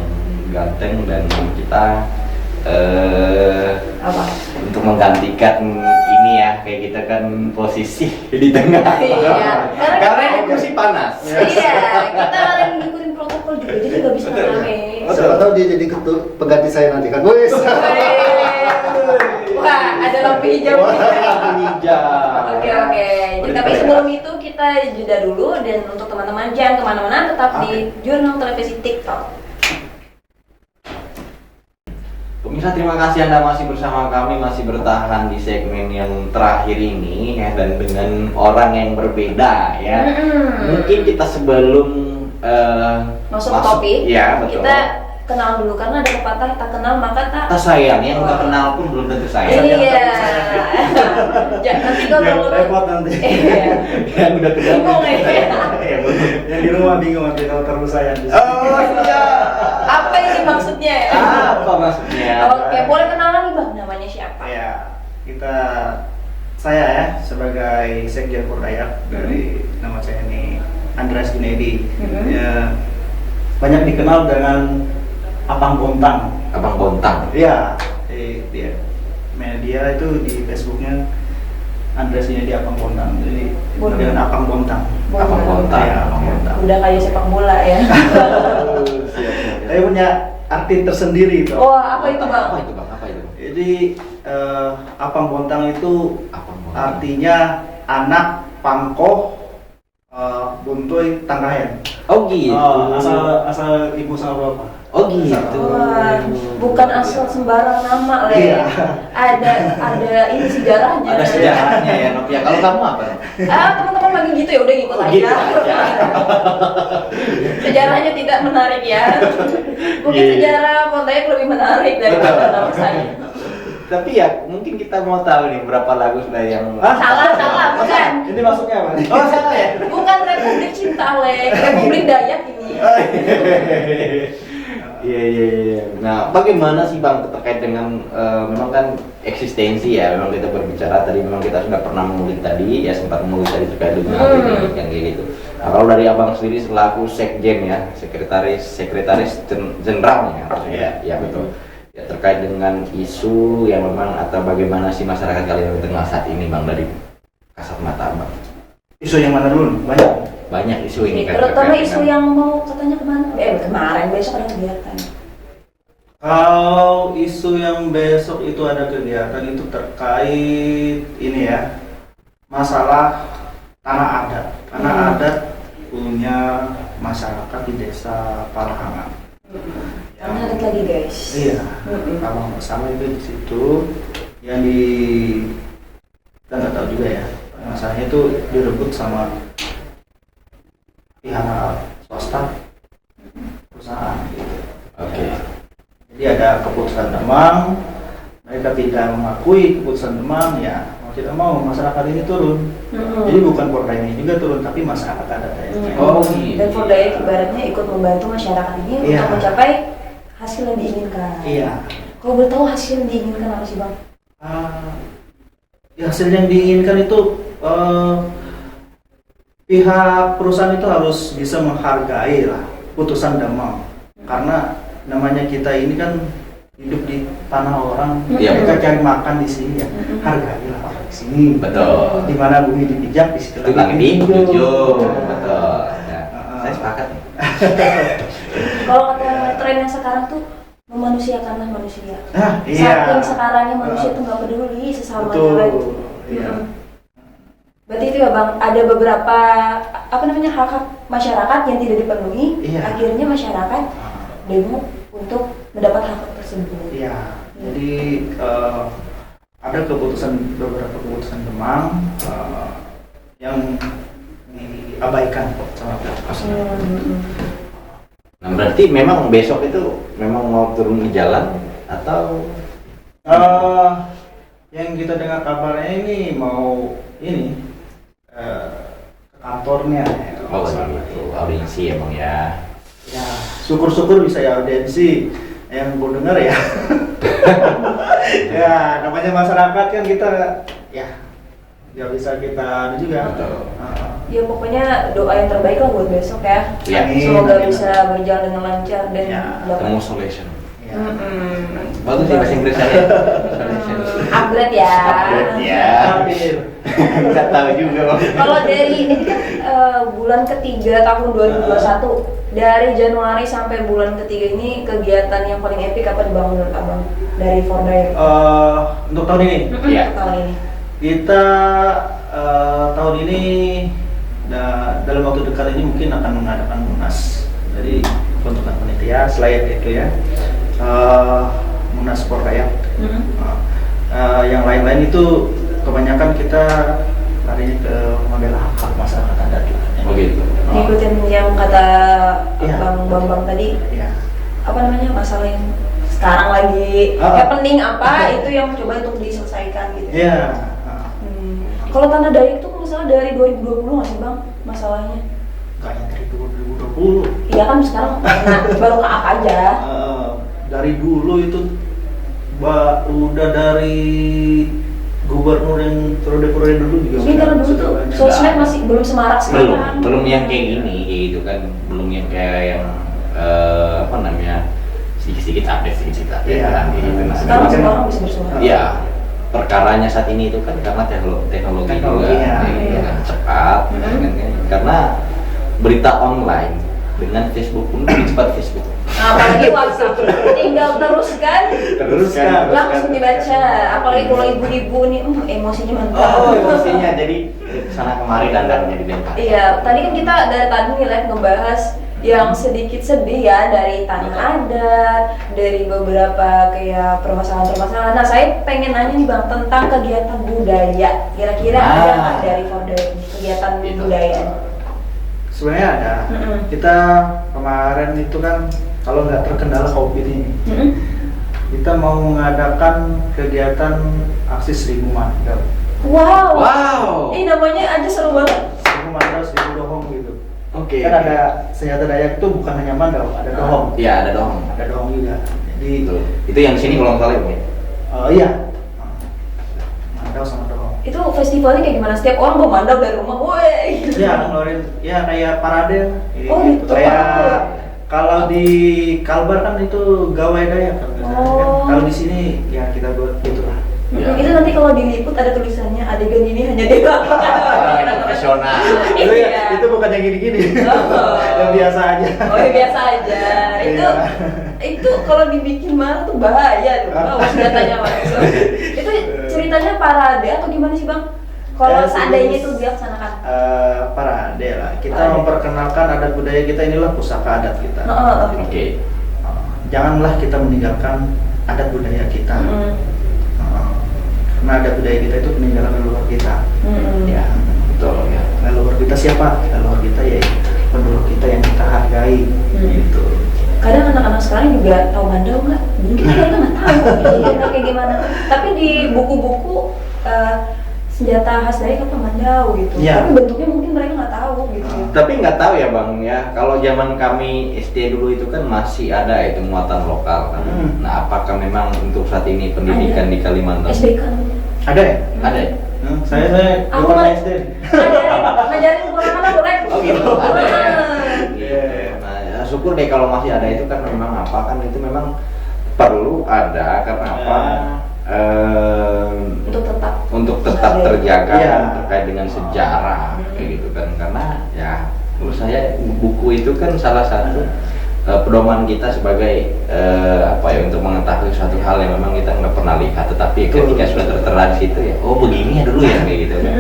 Ganteng dan kita Apa? untuk menggantikan ini ya kayak kita kan posisi di tengah. Iya. Karena ini kursi panas. Iya, kita lagi ngikutin protokol juga jadi nggak bisa rame. Siapa tahu dia jadi pengganti saya nanti kan, wes. Wah, ada lampu hijau. Hijau. Oke. Tapi sebelum itu kita jeda dulu dan untuk teman-teman jangan kemana-mana, tetap di Jurnal Televisi TikTok. Pemirsa, terima kasih Anda masih bersama kami, masih bertahan di segmen yang terakhir ini ya, dan dengan orang yang berbeda ya. Mungkin kita sebelum Masuk ke topik, ya betul. kita kenal dulu karena ada pepatah tak kenal maka tak sayang, yang udah kenal pun belum tentu sayang. Iya. Nanti kalau repot nanti. Iya. Yang udah kenal. Bingung ya. Yang di rumah bingung nanti kalau terlalu sayang. Oh iya. Apa ini maksudnya? Apa maksudnya? Oke, boleh kenalan nih Bang, namanya siapa? Ya, saya ya sebagai Sekjen Pordayak dari nama saya ini Andreas Gunedi. Ya, banyak dikenal dengan Apang Bontang. Abang Bontang. Iya, dia media itu di Facebooknya Andreas Gunedi Apang Bontang. Jadi dengan Apang Bontang. Abang Bontang. Ya, Apang Bontang. Udah kayak sepak bola ya. Saya punya arti tersendiri itu. Oh, apa itu Bang? Apa itu Bang? Apa itu? Jadi Apang Bontang itu Abang Bontang. artinya anak pangkoh Buntuy Tangkayan. Oh gitu. Asal ibu sama bapak. Oh gitu. Wah, bukan asal sembarang nama, Le. Iya. Ada ini sejarahnya. Ada sejarahnya ya Novia. Kalau kamu apa? Teman-teman lagi gitu ya udah ngikut Oh, aja. gitu aja. Sejarahnya tidak menarik ya. Mungkin Iya. sejarah Pontianak lebih menarik daripada nama saya. Tapi ya mungkin kita mau tahu nih berapa lagu sudah yang Salah, bukan. Ini maksudnya apa nih? Oh salah ya? Bukan Republik Cinta, Le. Republik Dayak ini. Iya. Nah, bagaimana sih Bang terkait dengan memang kan eksistensi ya, memang kita berbicara tadi, memang kita sudah pernah mengulik tadi, ya sempat mengulik tadi terkait dengan yang kayak gitu. Nah, kalau dari Abang sendiri selaku sekjen ya, sekretaris jenderalnya, ya betul. Ya terkait dengan isu yang memang atau bagaimana sih masyarakat Kalimantan Tengah saat ini Bang dari kasat mata Abang? Isu yang mana dulu? Banyak isu ini kan. Terutama terkait isu dengan- yang mau katanya kemarin besok ada kegiatan. Kalau isu yang besok itu ada kegiatan itu terkait ini ya, masalah tanah adat. Tanah adat punya masyarakat di desa Parahangan. Karena ada lagi guys. Iya, kalau nggak salah itu di situ yang di kita nggak tahu juga ya. Masalahnya itu direbut sama pihak swasta perusahaan gitu. Oke. Jadi ada keputusan Demang, mereka tidak mengakui keputusan Demang, ya mau tidak mau masyarakat ini turun. Jadi bukan Porda ini juga turun, tapi masyarakat adat ya. Oh, gitu. Dan Pordayak ibaratnya ikut membantu masyarakat ini Iya. untuk mencapai hasil yang diinginkan. Iya. Kalau boleh tahu hasil yang diinginkan apa sih Bang? Ya, hasil yang diinginkan itu pihak perusahaan itu harus bisa menghargai lah putusan Demang, karena namanya kita ini kan hidup di tanah orang, Iya. kita cari makan di sini ya, hargailah orang di sini. Betul. Di mana bumi dipijak di situ Itu lagi di dijunjung. jujur, betul. Ya, saya sepakat. Kalau kata tren yang sekarang tuh memanusiakanlah manusia. Iya. Saking sekarangnya manusia tuh nggak peduli sesama Betul. lain. Iya. Berarti itu ya Bang, ada beberapa hak-hak masyarakat yang tidak dipenuhi. Iya. Akhirnya masyarakat demo untuk mendapat hak tersebut. Iya. Jadi ada beberapa keputusan Demang yang diabaikan sama pihak perusahaan. Nah, berarti memang besok itu memang mau turun ke jalan atau Yang kita dengar kabarnya ini mau ini ke kantornya ya. oh gitu, audiensi emang ya. Ya, syukur-syukur bisa ya audiensi. Yang gue dengar ya. Ya, namanya masyarakat kan kita ya nggak bisa kita ada juga. Betul. Ya pokoknya doa yang terbaik lah buat besok ya. Ya. Semoga bisa berjalan dengan lancar dan Ya, Ketemu solution. Ya. Bagus sih bahasa Inggris saya. Solution. Upgrade ya. Upgrade ya. Hampir. Nggak tahu juga Bang. Kalau dari ini kan bulan ketiga tahun 2021, dari Januari sampai bulan ketiga ini kegiatan yang paling epic apa dibangun menurut Abang dari Pordayak? Untuk tahun ini Iya. Tahun ini. kita tahun ini dalam waktu dekat ini mungkin akan mengadakan munas dari bentukan panitia selain itu ya, munas Pordayak. Yang lain-lain itu kebanyakan kita larinya ke membela hak masyarakat adat lah. Oh gitu. Ngikutin yang kata Iya. Bang Bambang tadi, Ya. apa namanya, masalah yang sekarang lagi happening apa itu yang coba untuk diselesaikan gitu. Iya. Kalau Tanah Dayak itu masalah dari 2020 nggak sih Bang masalahnya? Kayaknya dari 2020. Iya kan sekarang baru ke apa aja. Dari dulu itu udah dari gubernur yang periode dulu juga. Ini karena dulu tuh sosmed masih belum semarak Belum, sekarang. belum yang kayak gini gitu kan, belum yang kayak yang apa namanya sedikit-sedikit update Iya. kan gitu. Nah, Sekarang memang- semua orang bisa bersuara. Iya, perkaranya saat ini itu kan karena teknologi juga Teknologinya, gitu iya. kan, cepat karena berita online dengan Facebook pun lebih cepat Facebook. Apalagi WhatsApp, tinggal teruskan, langsung dibaca. Apalagi kalau ibu-ibu nih, emosinya mantap. Oh, emosinya jadi sana kemari dandannya di Denpasar. Iya, tadi kan kita dari tadi nih Lev ngebahas yang sedikit sedih ya dari tanah adat, dari beberapa kayak permasalahan-permasalahan. Nah, saya pengen nanya nih Bang tentang kegiatan budaya. Kira-kira ada nggak dari Forda ini kegiatan budaya? Sebenarnya ada. Kita kemarin itu kan kalau nggak terkendala COVID ini, kita mau mengadakan kegiatan aksi 1000 mandau. Wow. Wow. Ini namanya aja seru banget. 1000 mandau, 1000 dohong gitu. Oke. Kan ada senjata Dayak itu bukan hanya mandau, ada dohong. Iya, ada dohong. Ada dohong juga. Jadi Itu yang sini kalau nggak salah ya. iya. Mandau sama dohong. Itu festivalnya kayak gimana? Setiap orang bawa mandau dari rumah, woi. Ya, ngeluarin ya kayak parade. Oh, gitu. Kayak kalau di Kalbar kan itu gawai Dayak kan biasanya kan. Oh. Kalau di sini ya kita buat gitulah. Ya. Itu nanti kalau diliput ada tulisannya adegan ini hanya dilakukan Profesional. Itu Iya. ya, itu bukan yang gini-gini. Oh. Yang biasa aja. Oh ya biasa aja. Itu kalau dibikin marah tuh bahaya tuh. Bawa senjatanya masuk. Itu ceritanya parade atau gimana sih Bang? Kalau Ya, seandainya itu terus, dilaksanakan. parade lah. Kita Parade. memperkenalkan adat budaya kita, inilah pusaka adat kita. Oke. Janganlah kita meninggalkan adat budaya kita. Karena adat budaya kita itu peninggalan leluhur kita. Ya, Betul ya. leluhur kita siapa? Leluhur kita ya penduduk kita yang kita hargai. Gitu. Kadang anak-anak sekarang juga tahu mandau nggak? Dulu kita kadang nggak tahu kayak gimana. Tapi di buku-buku senjata khas dari apa mandau gitu. Iya. Tapi bentuknya mungkin mereka nggak tahu gitu. Tapi nggak tahu ya Bang ya, kalau zaman kami SD dulu itu kan masih ada itu muatan lokal kan. Nah, apakah memang untuk saat ini pendidikan di Kalimantan SBK. Ada ya? ada ya? Saya Aku belum nggak- SD. Ngajarin orang mana boleh. Oh gitu, ada ya. Iya. Nah, ya, syukur deh kalau masih ada itu kan memang apa kan itu memang perlu ada karena apa? Untuk tetap Untuk tetap terjaga Iya. terkait dengan sejarah kayak gitu kan karena ya menurut saya buku itu kan salah satu pedoman kita sebagai apa ya untuk mengetahui suatu hal yang memang kita nggak pernah lihat tetapi ketika sudah tertera di situ ya oh begini ya dulu ya kayak gitu kan.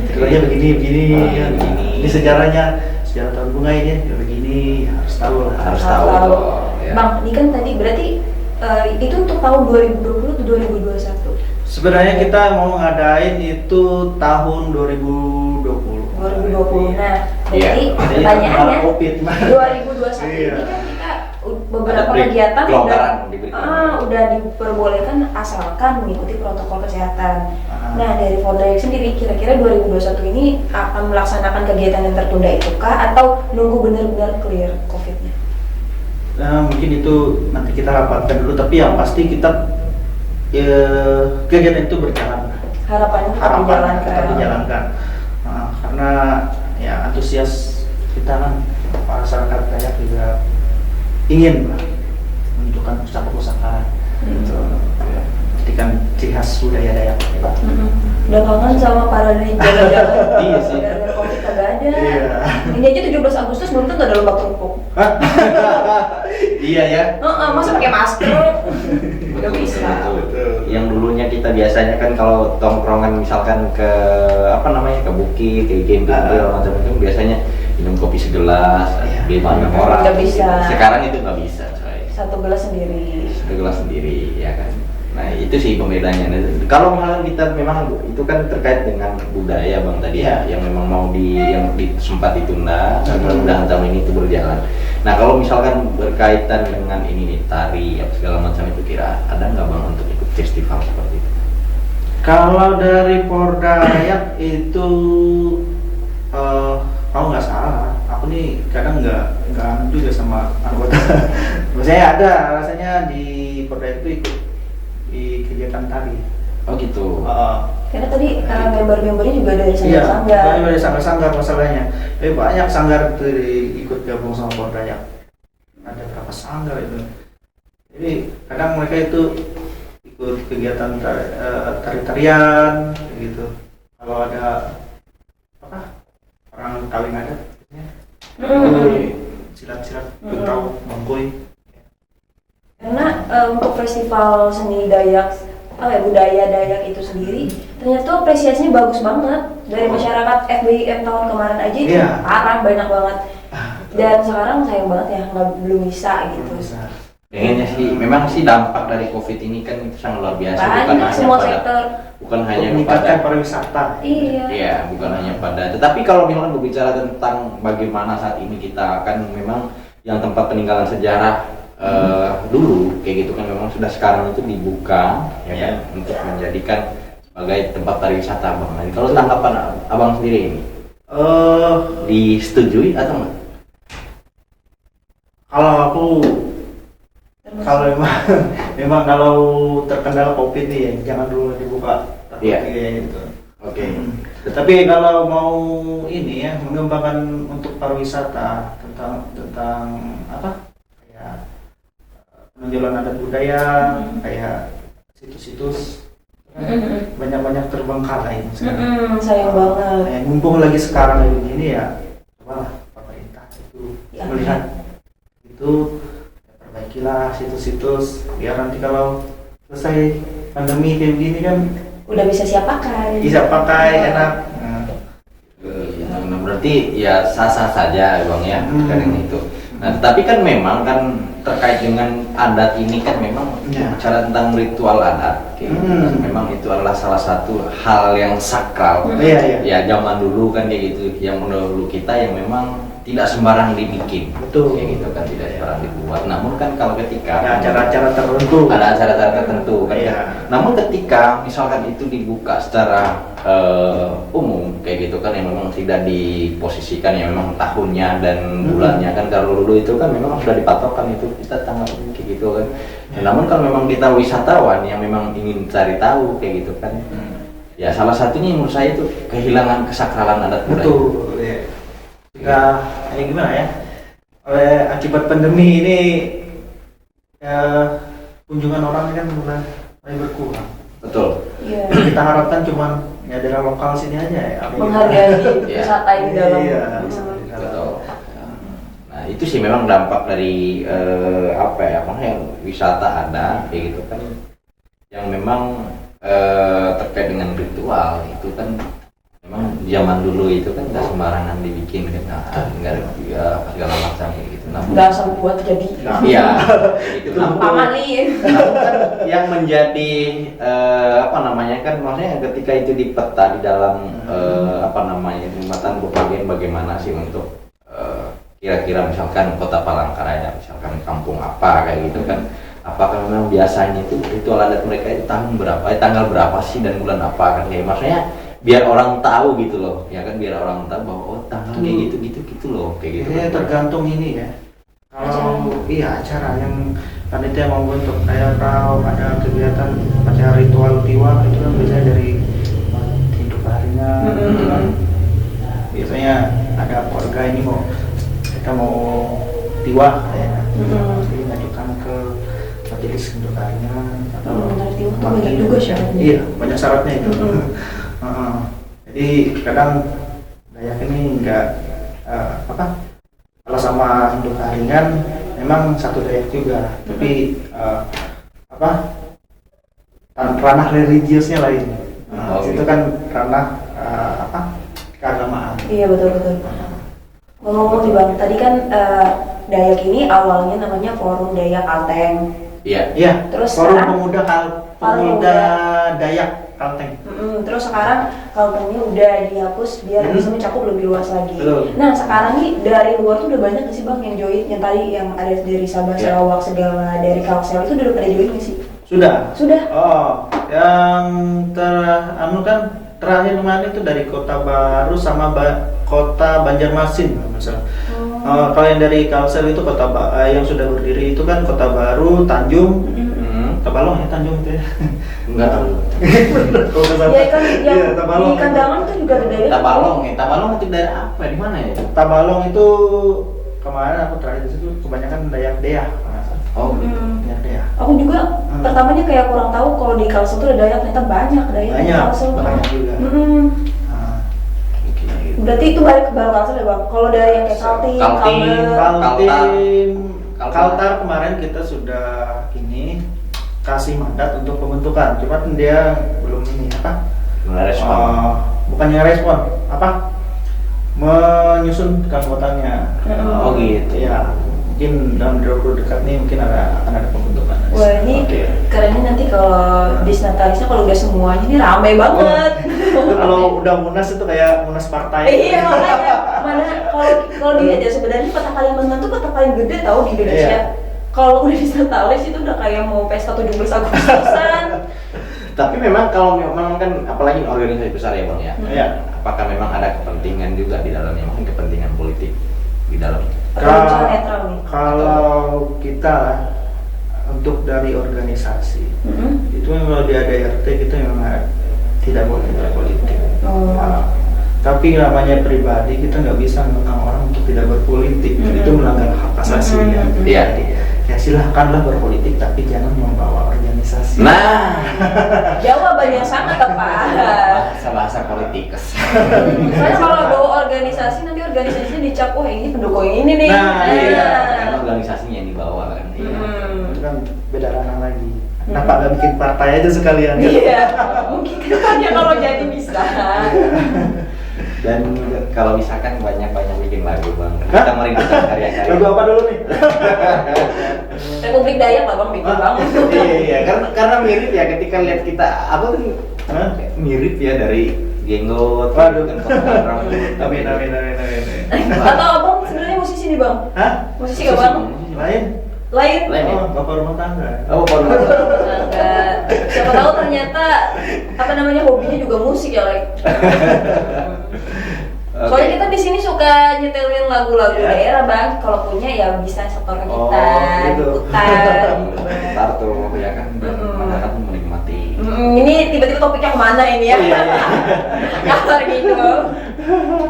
Ceritanya begini, ya. Begini. Ini sejarahnya, sejarah tahun bunga ini ya begini, harus tahu lah. Harus tahu dong, ya. Bang, ini kan tadi berarti itu untuk tahun 2020 atau 2021? Sebenarnya kita mau ngadain itu tahun 2020. 2020. Nah, Iya. jadi Jadi pertanyaannya karena COVID. 2021 Iya. ini kan kita beberapa Ada kegiatan kelonggaran diberikan. udah diperbolehkan asalkan mengikuti protokol kesehatan. Nah, dari Fordayak sendiri kira-kira 2021 ini akan melaksanakan kegiatan yang tertunda itu kah atau nunggu benar-benar clear COVID-nya? Nah, mungkin itu nanti kita rapatkan dulu, tapi yang pasti kita kegiatan itu berjalan. Harapannya tetap Harapan dijalankan. tetap dijalankan. Nah, karena ya antusias kita kan masyarakat Dayak juga ingin lah menunjukkan pusaka-pusaka gitu. Ya, pastikan ciri khas budaya Dayak. Udah kangen sama para dari jalan-jalan. Iya sih. Gara-gara COVID kagak ada. Iya. Ini aja 17 Agustus belum tentu ada lomba kerupuk. Iya ya. Masa pakai masker? Gak bisa. Betul. Yang dulunya kita biasanya kan kalau tongkrongan misalkan ke apa namanya ke bukit, ke game macam itu biasanya minum kopi segelas, Iya. 5-6 orang. Nggak bisa. Sekarang itu nggak bisa, coy. Satu gelas sendiri. Satu gelas sendiri, ya kan. Nah itu sih pembedanya. Kalau misalnya kita memang itu kan terkait dengan budaya bang tadi ya, yang memang mau sempat ditunda, mudah-mudahan tahun ini itu berjalan. Nah kalau misalkan berkaitan dengan ini nih tari apa segala macam itu kira ada nggak bang untuk ikut festival seperti itu? Kalau dari Porda Dayak itu kalau nggak salah, aku nih kadang nggak anu juga sama anggota. Maksudnya ada rasanya di Porda Dayak itu ikut di kegiatan tari. Oh gitu. Karena tadi member-membernya juga dari Iya, sanggar-sanggar. banyak dari sanggar-sanggar masalahnya. Tapi banyak sanggar itu ikut gabung sama Porda Dayak. Ada berapa sanggar itu? Jadi kadang mereka itu ikut kegiatan tari-tarian gitu. Kalau ada apa orang kawin adat, silat-silat, gentau, bangkoi. Karena untuk festival seni Dayak budaya Dayak itu sendiri, ternyata tuh apresiasinya bagus banget dari masyarakat FBIM tahun kemarin aja itu Iya. parah banyak banget. Dan sekarang sayang banget ya belum bisa gitu. Pengennya sih, memang sih dampak dari COVID ini kan itu sangat luar biasa. Banyak semua sektor. Bukan hanya meningkatkan kepada pariwisata. Iya. Iya, bukan hanya pada. Tetapi kalau misalkan berbicara tentang bagaimana saat ini kita kan memang yang tempat peninggalan sejarah dulu kayak gitu kan memang sudah sekarang itu dibuka ya kan untuk menjadikan sebagai tempat pariwisata Abang. Nah, kalau tanggapan Abang sendiri ini disetujui atau enggak? Kalau aku kalau memang kalau terkendala COVID nih ya jangan dulu dibuka. Iya. Gitu. Oke. Tapi kalau mau ini ya mengembangkan untuk pariwisata tentang apa? Kayak penunjukan adat budaya, kayak situs-situs banyak-banyak terbengkalai sekarang. Sayang banget. Yang mumpung lagi sekarang ini ya, cobalah pemerintah itu melihat itu perbaikilah situs-situs biar nanti kalau selesai pandemi kayak gini kan Udah bisa siap pakai. bisa pakai enak. Nah, berarti ya sah-sah saja Bang ya sekarang itu. Nah, tapi kan memang kan terkait dengan adat ini kan memang bicara tentang ritual adat. Kayak gitu kan. Memang itu adalah salah satu hal yang sakral. Iya. Ya zaman dulu kan kayak gitu, yang mendahulu kita yang memang tidak sembarang dibikin. Betul. Kayak gitu kan tidak sembarang dibuat. Namun kan kalau ketika Ada acara-acara tertentu. ada acara-acara tertentu kan. Iya. Namun ketika misalkan itu dibuka secara umum kayak gitu kan yang memang tidak diposisikan yang memang tahunnya dan bulannya kan kalau dulu itu kan memang sudah dipatokkan itu kita tanggal kayak gitu kan. Namun kalau memang kita wisatawan yang memang ingin cari tahu kayak gitu kan. Ya salah satunya menurut saya itu kehilangan kesakralan adat budaya. Betul. Ya. Jika gimana ya? Oleh akibat pandemi ini kunjungan orang kan mulai berkurang. Betul. Iya. Kita harapkan cuma ya dalam lokal sini aja ya. Menghargai Iya. wisata yang di dalam. Iya, Betul. Nah itu sih memang dampak dari apa ya, makanya wisata ada kayak gitu kan, yang memang terkait dengan ritual itu kan memang zaman dulu itu kan nggak sembarangan dibikin kan, nggak segala macam kayak gitu. Nggak asal buat jadi. Iya. Kayak gitu. Pamalin. Namun kan yang menjadi apa namanya kan maksudnya ketika itu dipeta di dalam apa namanya pemetaan bagian bagaimana sih untuk kira-kira misalkan kota Palangkaraya misalkan kampung apa kayak gitu kan, apakah memang biasanya itu ritual adat mereka itu tahun berapa, tanggal berapa sih dan bulan apa kan, kayak maksudnya biar orang tahu gitu loh ya kan, biar orang tahu bahwa oh tanggal kayak gitu loh kayak gitu. Ini tergantung ini ya. Kalau iya acara yang panitia mau bentuk kayak kalau ada kegiatan macam ritual tiwa itu kan biasanya dari hidup harinya gitu kan. Biasanya ada keluarga ini kita mau tiwa ya. Jadi ngajukan ke majelis hidup harinya atau Tiwa tuh banyak juga syaratnya. Iya, banyak syaratnya itu. Jadi kadang Dayak ini enggak apa? Kalau sama hidup harian memang satu Dayak juga, tapi apa? Ranah religiusnya lain. Itu kan ranah apa? Keagamaan. Iya betul. Ngomong-ngomong nih Bang, tadi kan Dayak ini awalnya namanya Forum Dayak Kalteng. Iya. Terus Forum sekarang Pemuda Dayak Kalteng. Terus sekarang Kaltengnya udah dihapus biar bisa mencakup lebih luas lagi. Betul. Nah sekarang nih dari luar tuh udah banyak nggak sih Bang yang join, yang tadi yang ada dari Sabah, Sarawak, segala dari Kalsel itu udah pada join nggak sih? Sudah. Sudah. Oh, yang terakhir kemarin itu dari Kota Baru sama Kota Banjarmasin misalnya. Kalau yang dari Kalsel itu yang sudah berdiri itu kan Kota Baru, Tanjung, Tabalong ya, Tanjung itu ya. Enggak tahu. Ya kan yang Iya, Tabalong. di Kandangan tuh juga ada Dayak. Tabalong itu dari apa, di mana ya? Tabalong itu kemarin aku terakhir di situ kebanyakan Dayak Deah. Oh, Dayak Deah. Aku juga pertamanya kayak kurang tahu kalau di Kalsel tuh ada Dayak, ternyata banyak Dayak di Banyak, Kalsel. banyak juga. Berarti itu balik ke Baru Kalsel ya Bang? Kalau dari yang kayak Kaltim, Kaltim, Kalber, Kaltar kemarin kita sudah ini kasih mandat untuk pembentukan, cuman dia belum ini apa? Mulai respon. Bukannya respon, apa? Menyusun keanggotaannya. Oh gitu. Ya, mungkin dalam 20 dekat nih mungkin akan ada pembentukan. Wah ini Oke. kerennya nanti kalau disnatarisnya kalau udah semuanya ini rame banget. Itu kalau udah munas itu kayak munas partai. Iya makanya mana kalau dilihat ya sebenarnya kota Kalimantan tuh kota paling gede tahu di Indonesia. Iya. Kalau udah disnataris itu udah kayak mau pesta 17 Agustusan. Tapi memang kalau memang kan apalagi organisasi besar ya Bang ya. Iya. Apakah memang ada kepentingan juga di dalamnya, mungkin kepentingan politik di dalamnya? Atau misalnya netral nih. Kalau kita untuk dari organisasi itu memang di ADRT kita memang tidak boleh berpolitik. Oh. Nah, tapi namanya pribadi kita nggak bisa mengekang orang untuk tidak berpolitik. Itu melanggar hak asasi ya. Iya. Ya silahkanlah berpolitik tapi jangan membawa organisasi. Nah, Jawabannya sangat tepat. bahasa politikus. Soalnya kalau bawa organisasi nanti organisasinya dicap wah ini pendukung ini nih. Nah, Iya, karena organisasinya yang dibawa kan. Iya. Itu kan beda ranah lagi. Kenapa nggak bikin partai aja sekalian? Iya, mungkin kedepannya kalau jadi bisa. Dan kalau misalkan banyak-banyak bikin lagu Bang, kita merindukan karya-karya. Lagu apa dulu nih? Republik Dayak lah bang, bikin banget. Iya, karena mirip ya ketika lihat kita, aku tuh mirip ya dari jenggot. Waduh. kan potongan rambut. Amin. Atau abang sebenarnya musisi nih bang? Hah? Musisi gak bang? Lain? Lain? Lain. Oh, bapak rumah tangga. Oh, baru. Enggak. Siapa tahu ternyata apa namanya hobinya juga musik ya, like. Soalnya kita di sini suka nyetelin lagu-lagu Iya. daerah bang. Kalau punya ya bisa setor ke Oh, kita, gitu. ikutan. Ntar tuh ya kan, masyarakat menikmati. Ini tiba-tiba topiknya kemana ini ya? Iya. Kasar gitu.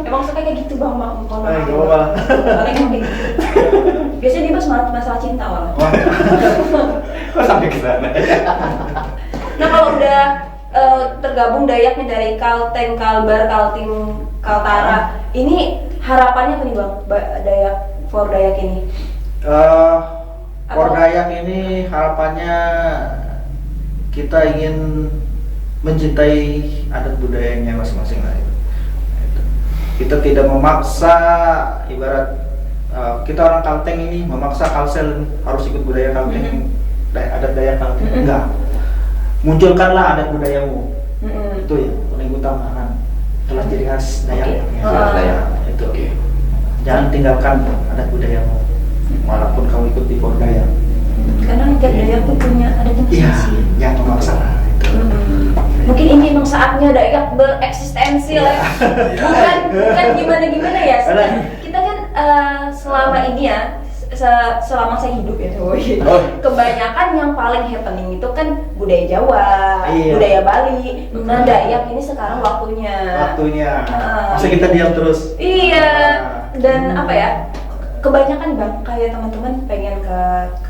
Emang suka kayak gitu bang, mohon maaf. Gak apa-apa. Paling kayak gitu. Biasanya dia bahas masalah cinta malah. Kok sampai ke sana? Nah kalau udah tergabung Dayaknya dari Kalteng, Kalbar, Kaltim, Kaltara, ini harapannya apa nih bang? Dayak for Dayak ini? For Dayak ini harapannya kita ingin mencintai adat budayanya masing-masing lah. Kita tidak memaksa, ibarat kita orang Kalteng ini memaksa Kalsel harus ikut budaya Kalteng, adat Dayak Kalteng. Enggak. Munculkanlah adat budayamu. Itu ya paling utama kan. Telah ciri khas Dayak. Dayak. Itu. Jangan tinggalkan adat budayamu. Walaupun kamu ikut di For Dayak. Karena tiap Dayak tuh punya adatnya Iya, masing-masing. jangan memaksa. Itu. Mungkin ini memang saatnya Dayak bereksistensi lah. Bukan gimana ya. Kita kan selama ini ya, selama saya hidup ya, kebanyakan yang paling happening itu kan budaya Jawa, budaya Bali. Nah Dayak ini sekarang waktunya. Masa kita diam terus? Iya. Dan apa ya? Kebanyakan bang, kayak teman-teman pengen ke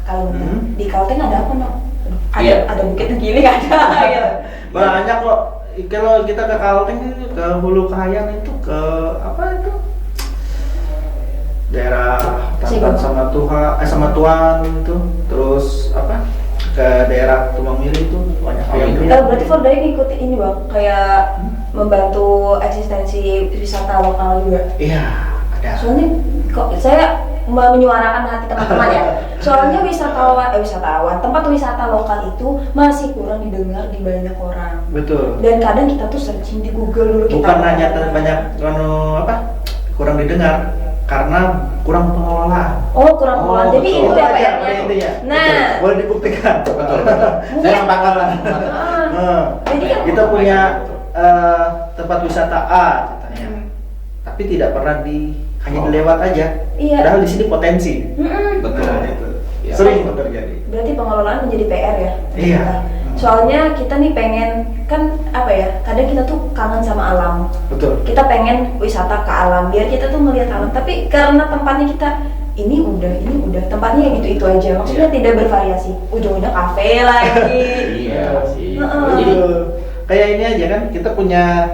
Kalimantan. Di Kalteng ada apa bang? Ada bukit gini nggak ada gitu. Banyak kok. Kalau kita ke Kalteng itu ke Hulu Kahayan itu ke apa itu? Daerah Tantan sama Tuan itu. Terus apa? Ke daerah Tumangmiri itu banyak yang Berarti For Dayak ngikutin ini bang, kayak membantu eksistensi wisata lokal juga. Iya, ada. Soalnya kok saya menyuarakan hati teman-teman ya. Soalnya wisatawan, tempat wisata lokal itu masih kurang didengar di banyak orang. Betul. Dan kadang kita tuh searching di Google dulu kita. Bukan hanya banyak kurang didengar karena kurang pengelolaan. Oh, kurang pengelolaan. Jadi itu ya Iya, PR-nya. intinya. Nah, Betul. Boleh dibuktikan. Betul. Saya sepakat lah. Jadi kan Kita punya tempat wisata A katanya. Tapi tidak pernah hanya dilewat aja. Iya. Padahal di sini potensi. Betul. Nah, itu. Ya. Sering terjadi. berarti pengelolaan menjadi PR ya. Iya. Soalnya kita nih pengen kan apa ya? Kadang kita tuh kangen sama alam. Betul. Kita pengen wisata ke alam biar kita tuh melihat alam. Tapi karena tempatnya kita ini udah tempatnya yang itu aja. Maksudnya tidak bervariasi. Ujung-ujungnya kafe lagi. Iya sih. Jadi Kayak ini aja kan kita punya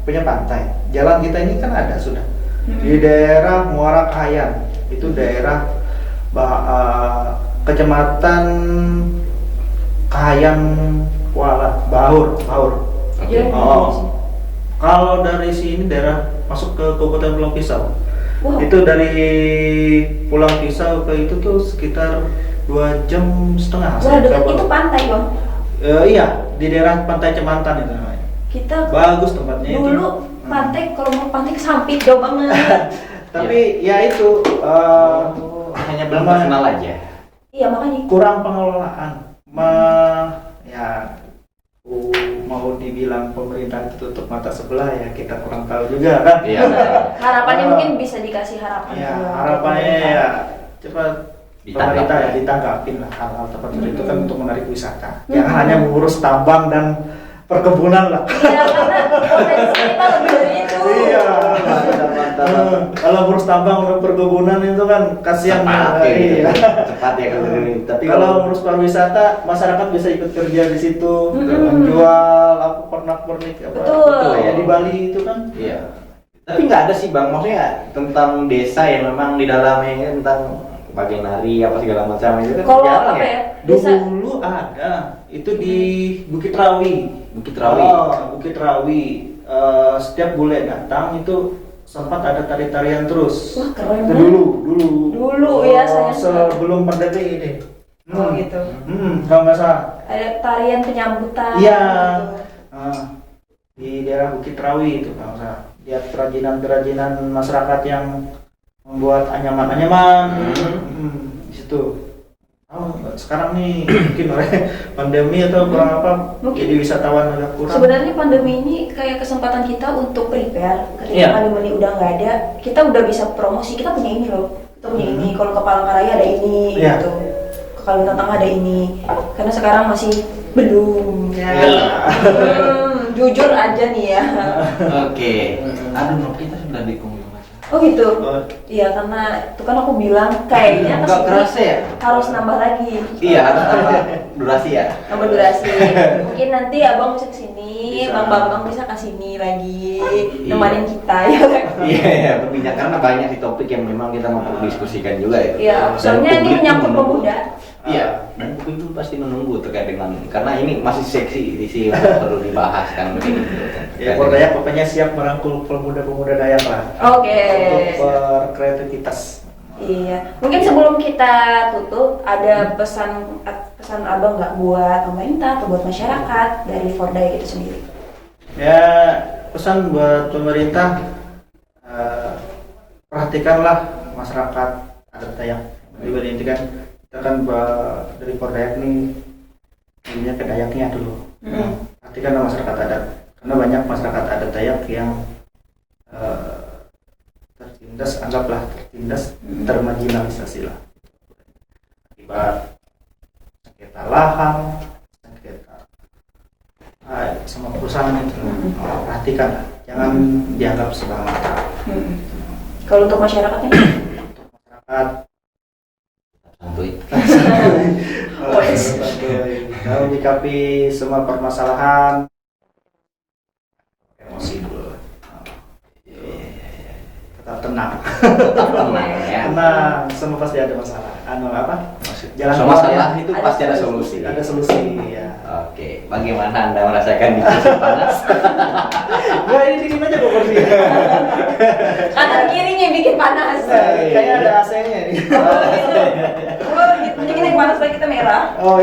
punya pantai. Jalan kita ini kan ada sudah. Di daerah Muara Kahayan itu daerah kecamatan Kayan Kuala Baur. Iya, Oh. Kalau dari sini daerah masuk ke Kabupaten Pulang Pisau. Wow. Itu dari Pulang Pisau ke itu tuh sekitar 2,5 jam. Wah, dekat itu pantai bang. Iya, di daerah Pantai Cemantan itu namanya. Kita Bagus tempatnya itu. dulu pantai, kalau mau pantai ke samping jauh banget. Tapi ya itu Hanya belum Memang- terkenal aja. Iya makanya. kurang pengelolaan. Ya mau dibilang pemerintah itu tutup mata sebelah ya kita kurang tahu juga kan. Iya. Harapannya mungkin bisa dikasih harapan. Ya ke harapannya pemerintah. ya cepat Ditanggap. pemerintah ya ditanggapin lah hal-hal seperti itu kan untuk menarik wisata. Jangan hanya mengurus tambang dan perkebunan lah. Iya karena potensi kita lebih dari itu. Iya. Mantap. Kalau ngurus tambang dan perkebunan itu kan kasihan. Cepat ya, gitu. Iya. Cepat ya kalau ini. Tapi Kalau ngurus pariwisata, masyarakat bisa ikut kerja di situ, menjual apa pernak-pernik apa. Betul. Kayak di Bali itu kan. iya. Tapi nggak ada sih bang, maksudnya tentang desa yang memang di dalamnya tentang bagian nari apa segala macam itu kan Kalau jarang apa ya. ya? Desa. Dulu ada, itu di Bukit Rawi. Bukit Rawi. Oh, Bukit Rawi. Setiap bule datang itu sempat ada tari-tarian terus. Wah keren Itu banget. dulu. Ya, saya sebelum pandemi ini. Oh gitu. Kalau nggak salah. Ada tarian penyambutan. Iya. gitu. Di daerah Bukit Rawi itu kalau nggak salah. Lihat kerajinan masyarakat yang membuat anyaman-anyaman. Di situ. Sekarang nih mungkin oleh pandemi atau kurang apa, Mungkin. jadi wisatawan agak kurang. Sebenarnya pandemi ini kayak kesempatan kita untuk prepare. Ketika Iya. pandemi ini udah nggak ada, kita udah bisa promosi. Kita punya ini loh. Kita punya ini. Kalau ke Palangkaraya ada ini, Iya. gitu. Ke Kalimantan Tengah ada ini. Karena sekarang masih belum. Ya. Belum. Jujur aja nih ya. Oke. Aduh, no, kita sudah di Oh gitu. Oh, Iya karena itu kan aku bilang kayaknya Nggak kesini kerasa ya? harus nambah lagi. Iya, harus tambah durasi ya. Nambah durasi. Mungkin nanti abang bisa kesini, Bisa. bang Bambang bisa kesini lagi, Iya. nemanin kita ya kan. Iya, berbincang karena banyak di topik yang memang kita mau diskusikan juga ya. Iya, Dan soalnya ini publik menyangkut pun menunggu. pemuda. Iya, dan publik pun pasti menunggu terkait dengan karena ini masih seksi di sini perlu dibahas kan begini. ya Pordayak pokoknya siap merangkul pemuda-pemuda Dayak lah. Oke. Untuk berkreativitas. Iya, mungkin sebelum kita tutup ada pesan abang nggak buat pemerintah atau buat masyarakat dari Fordaya itu sendiri? Ya pesan buat pemerintah, perhatikanlah masyarakat adat Dayak. Juga diintikan kita kan dari Pordayak nih punya ke Dayaknya dulu. Perhatikanlah masyarakat adat, karena banyak masyarakat adat Dayak yang tertindas, termarginalisasi lah. Akibat sengketa lahan, sengketa sama perusahaan itu. Perhatikan lah, jangan dianggap sebelah mata. Kalau untuk masyarakatnya? Untuk masyarakat Santuy. dalam menyikapi semua permasalahan emosi dulu. Tetap tenang. Ya. Tenang, semua pasti ada masalah. Apa? Jalan Semua keluarnya masalah itu pasti ada solusi. Ada solusi ya. Oke, bagaimana Anda merasakan di sisi panas? Enggak, ini dingin aja kok bersih. Kanan kirinya yang bikin panas. Kayaknya ada AC-nya ini. Oh gitu. Jadi kita yang panas lagi kita merah. Oh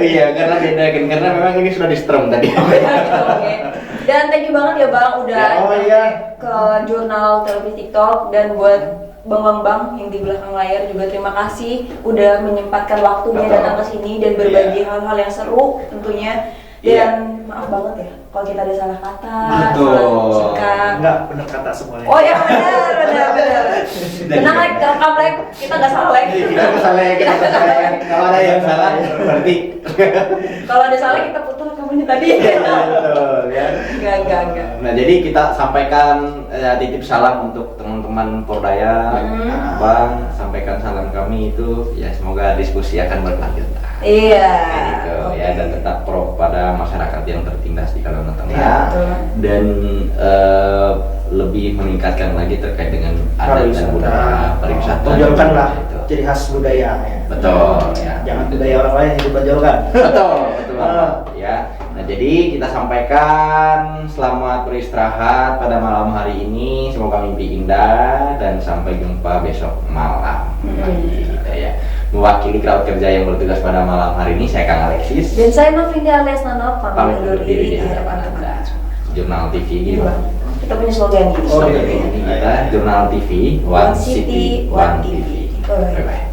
Iya, karena beda kan karena memang ini sudah di strum tadi. Oke. Dan thank you banget ya Bang udah Oh, iya. ke jurnal televisi TikTok, dan buat Bang yang di belakang layar juga terima kasih udah menyempatkan waktunya Betul. datang ke sini dan berbagi hal-hal yang seru tentunya. Dan maaf banget ya kalau kita ada salah kata, Betul. salah sikap. Enggak, benar kata semuanya. Oh ya benar. Tenang Lek, rekam Lek, kita nggak salah Lek. Kita salah ya, kita salah ya. Kalau ada yang salah berarti. Kalau ada salah kita putar rekamannya tadi. Betul ya. Enggak. Nah, jadi kita sampaikan titip salam untuk teman-teman Pordaya, Abang, sampaikan salam kami itu ya semoga diskusi akan berlanjut. Iya. Kayak gitu ya, dan tetap pro pada masyarakat yang tertindas di Kalimantan Tengah Iya, betul. dan lebih meningkatkan lagi terkait dengan adat dan Pariwisata. budaya pariwisata. Tonjolkan lah. Gitu. ciri khas budaya ya. Betul ya. Jangan budaya orang lain yang ditonjolkan. Betul, betul banget ya. Nah, jadi kita sampaikan selamat beristirahat pada malam hari ini. Semoga mimpi indah dan sampai jumpa besok malam. Gitu ya. Mewakili crowd kerja yang bertugas pada malam hari ini, saya Kang Alexis. Dan saya Novinda alias Nana Pamit undur undur diri di diri hadapan Anda. Anda. Jurnal TV gitu. Kita punya slogan gitu. Oh, Slogan iya. ini kita Jurnal TV, One City, One TV. Bye. Bye bye.